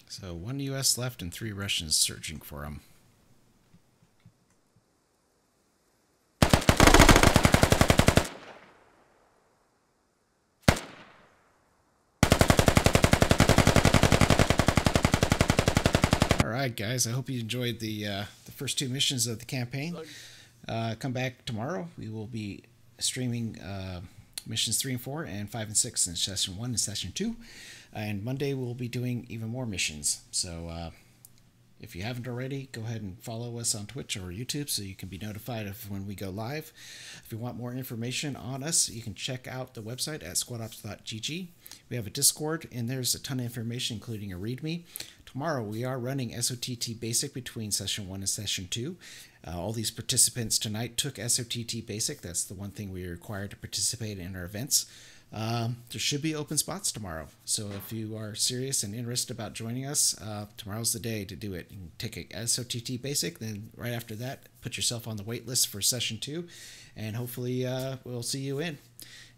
So 1 US left and 3 Russians searching for him. Alright guys, I hope you enjoyed the first 2 missions of the campaign. Come back tomorrow. We will be streaming missions 3 and 4 and 5 and 6 in session 1 and session 2. And Monday we'll be doing even more missions. So if you haven't already, go ahead and follow us on Twitch or YouTube so you can be notified of when we go live. If you want more information on us, you can check out the website at squadops.gg. We have a Discord, and there's a ton of information, including a README. Tomorrow we are running SOTT Basic between Session 1 and Session 2. All these participants tonight took SOTT Basic. That's the one thing we are required to participate in our events. There should be open spots tomorrow. So if you are serious and interested about joining us, tomorrow's the day to do it. You can take a SOTT Basic, then right after that, put yourself on the wait list for Session 2, and hopefully we'll see you in.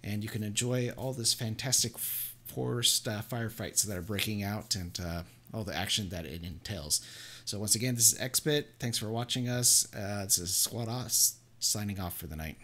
And you can enjoy all this fantastic forest firefights that are breaking out and all the action that it entails. So once again, this is XBit. Thanks for watching us. This is Squad Ops signing off for the night.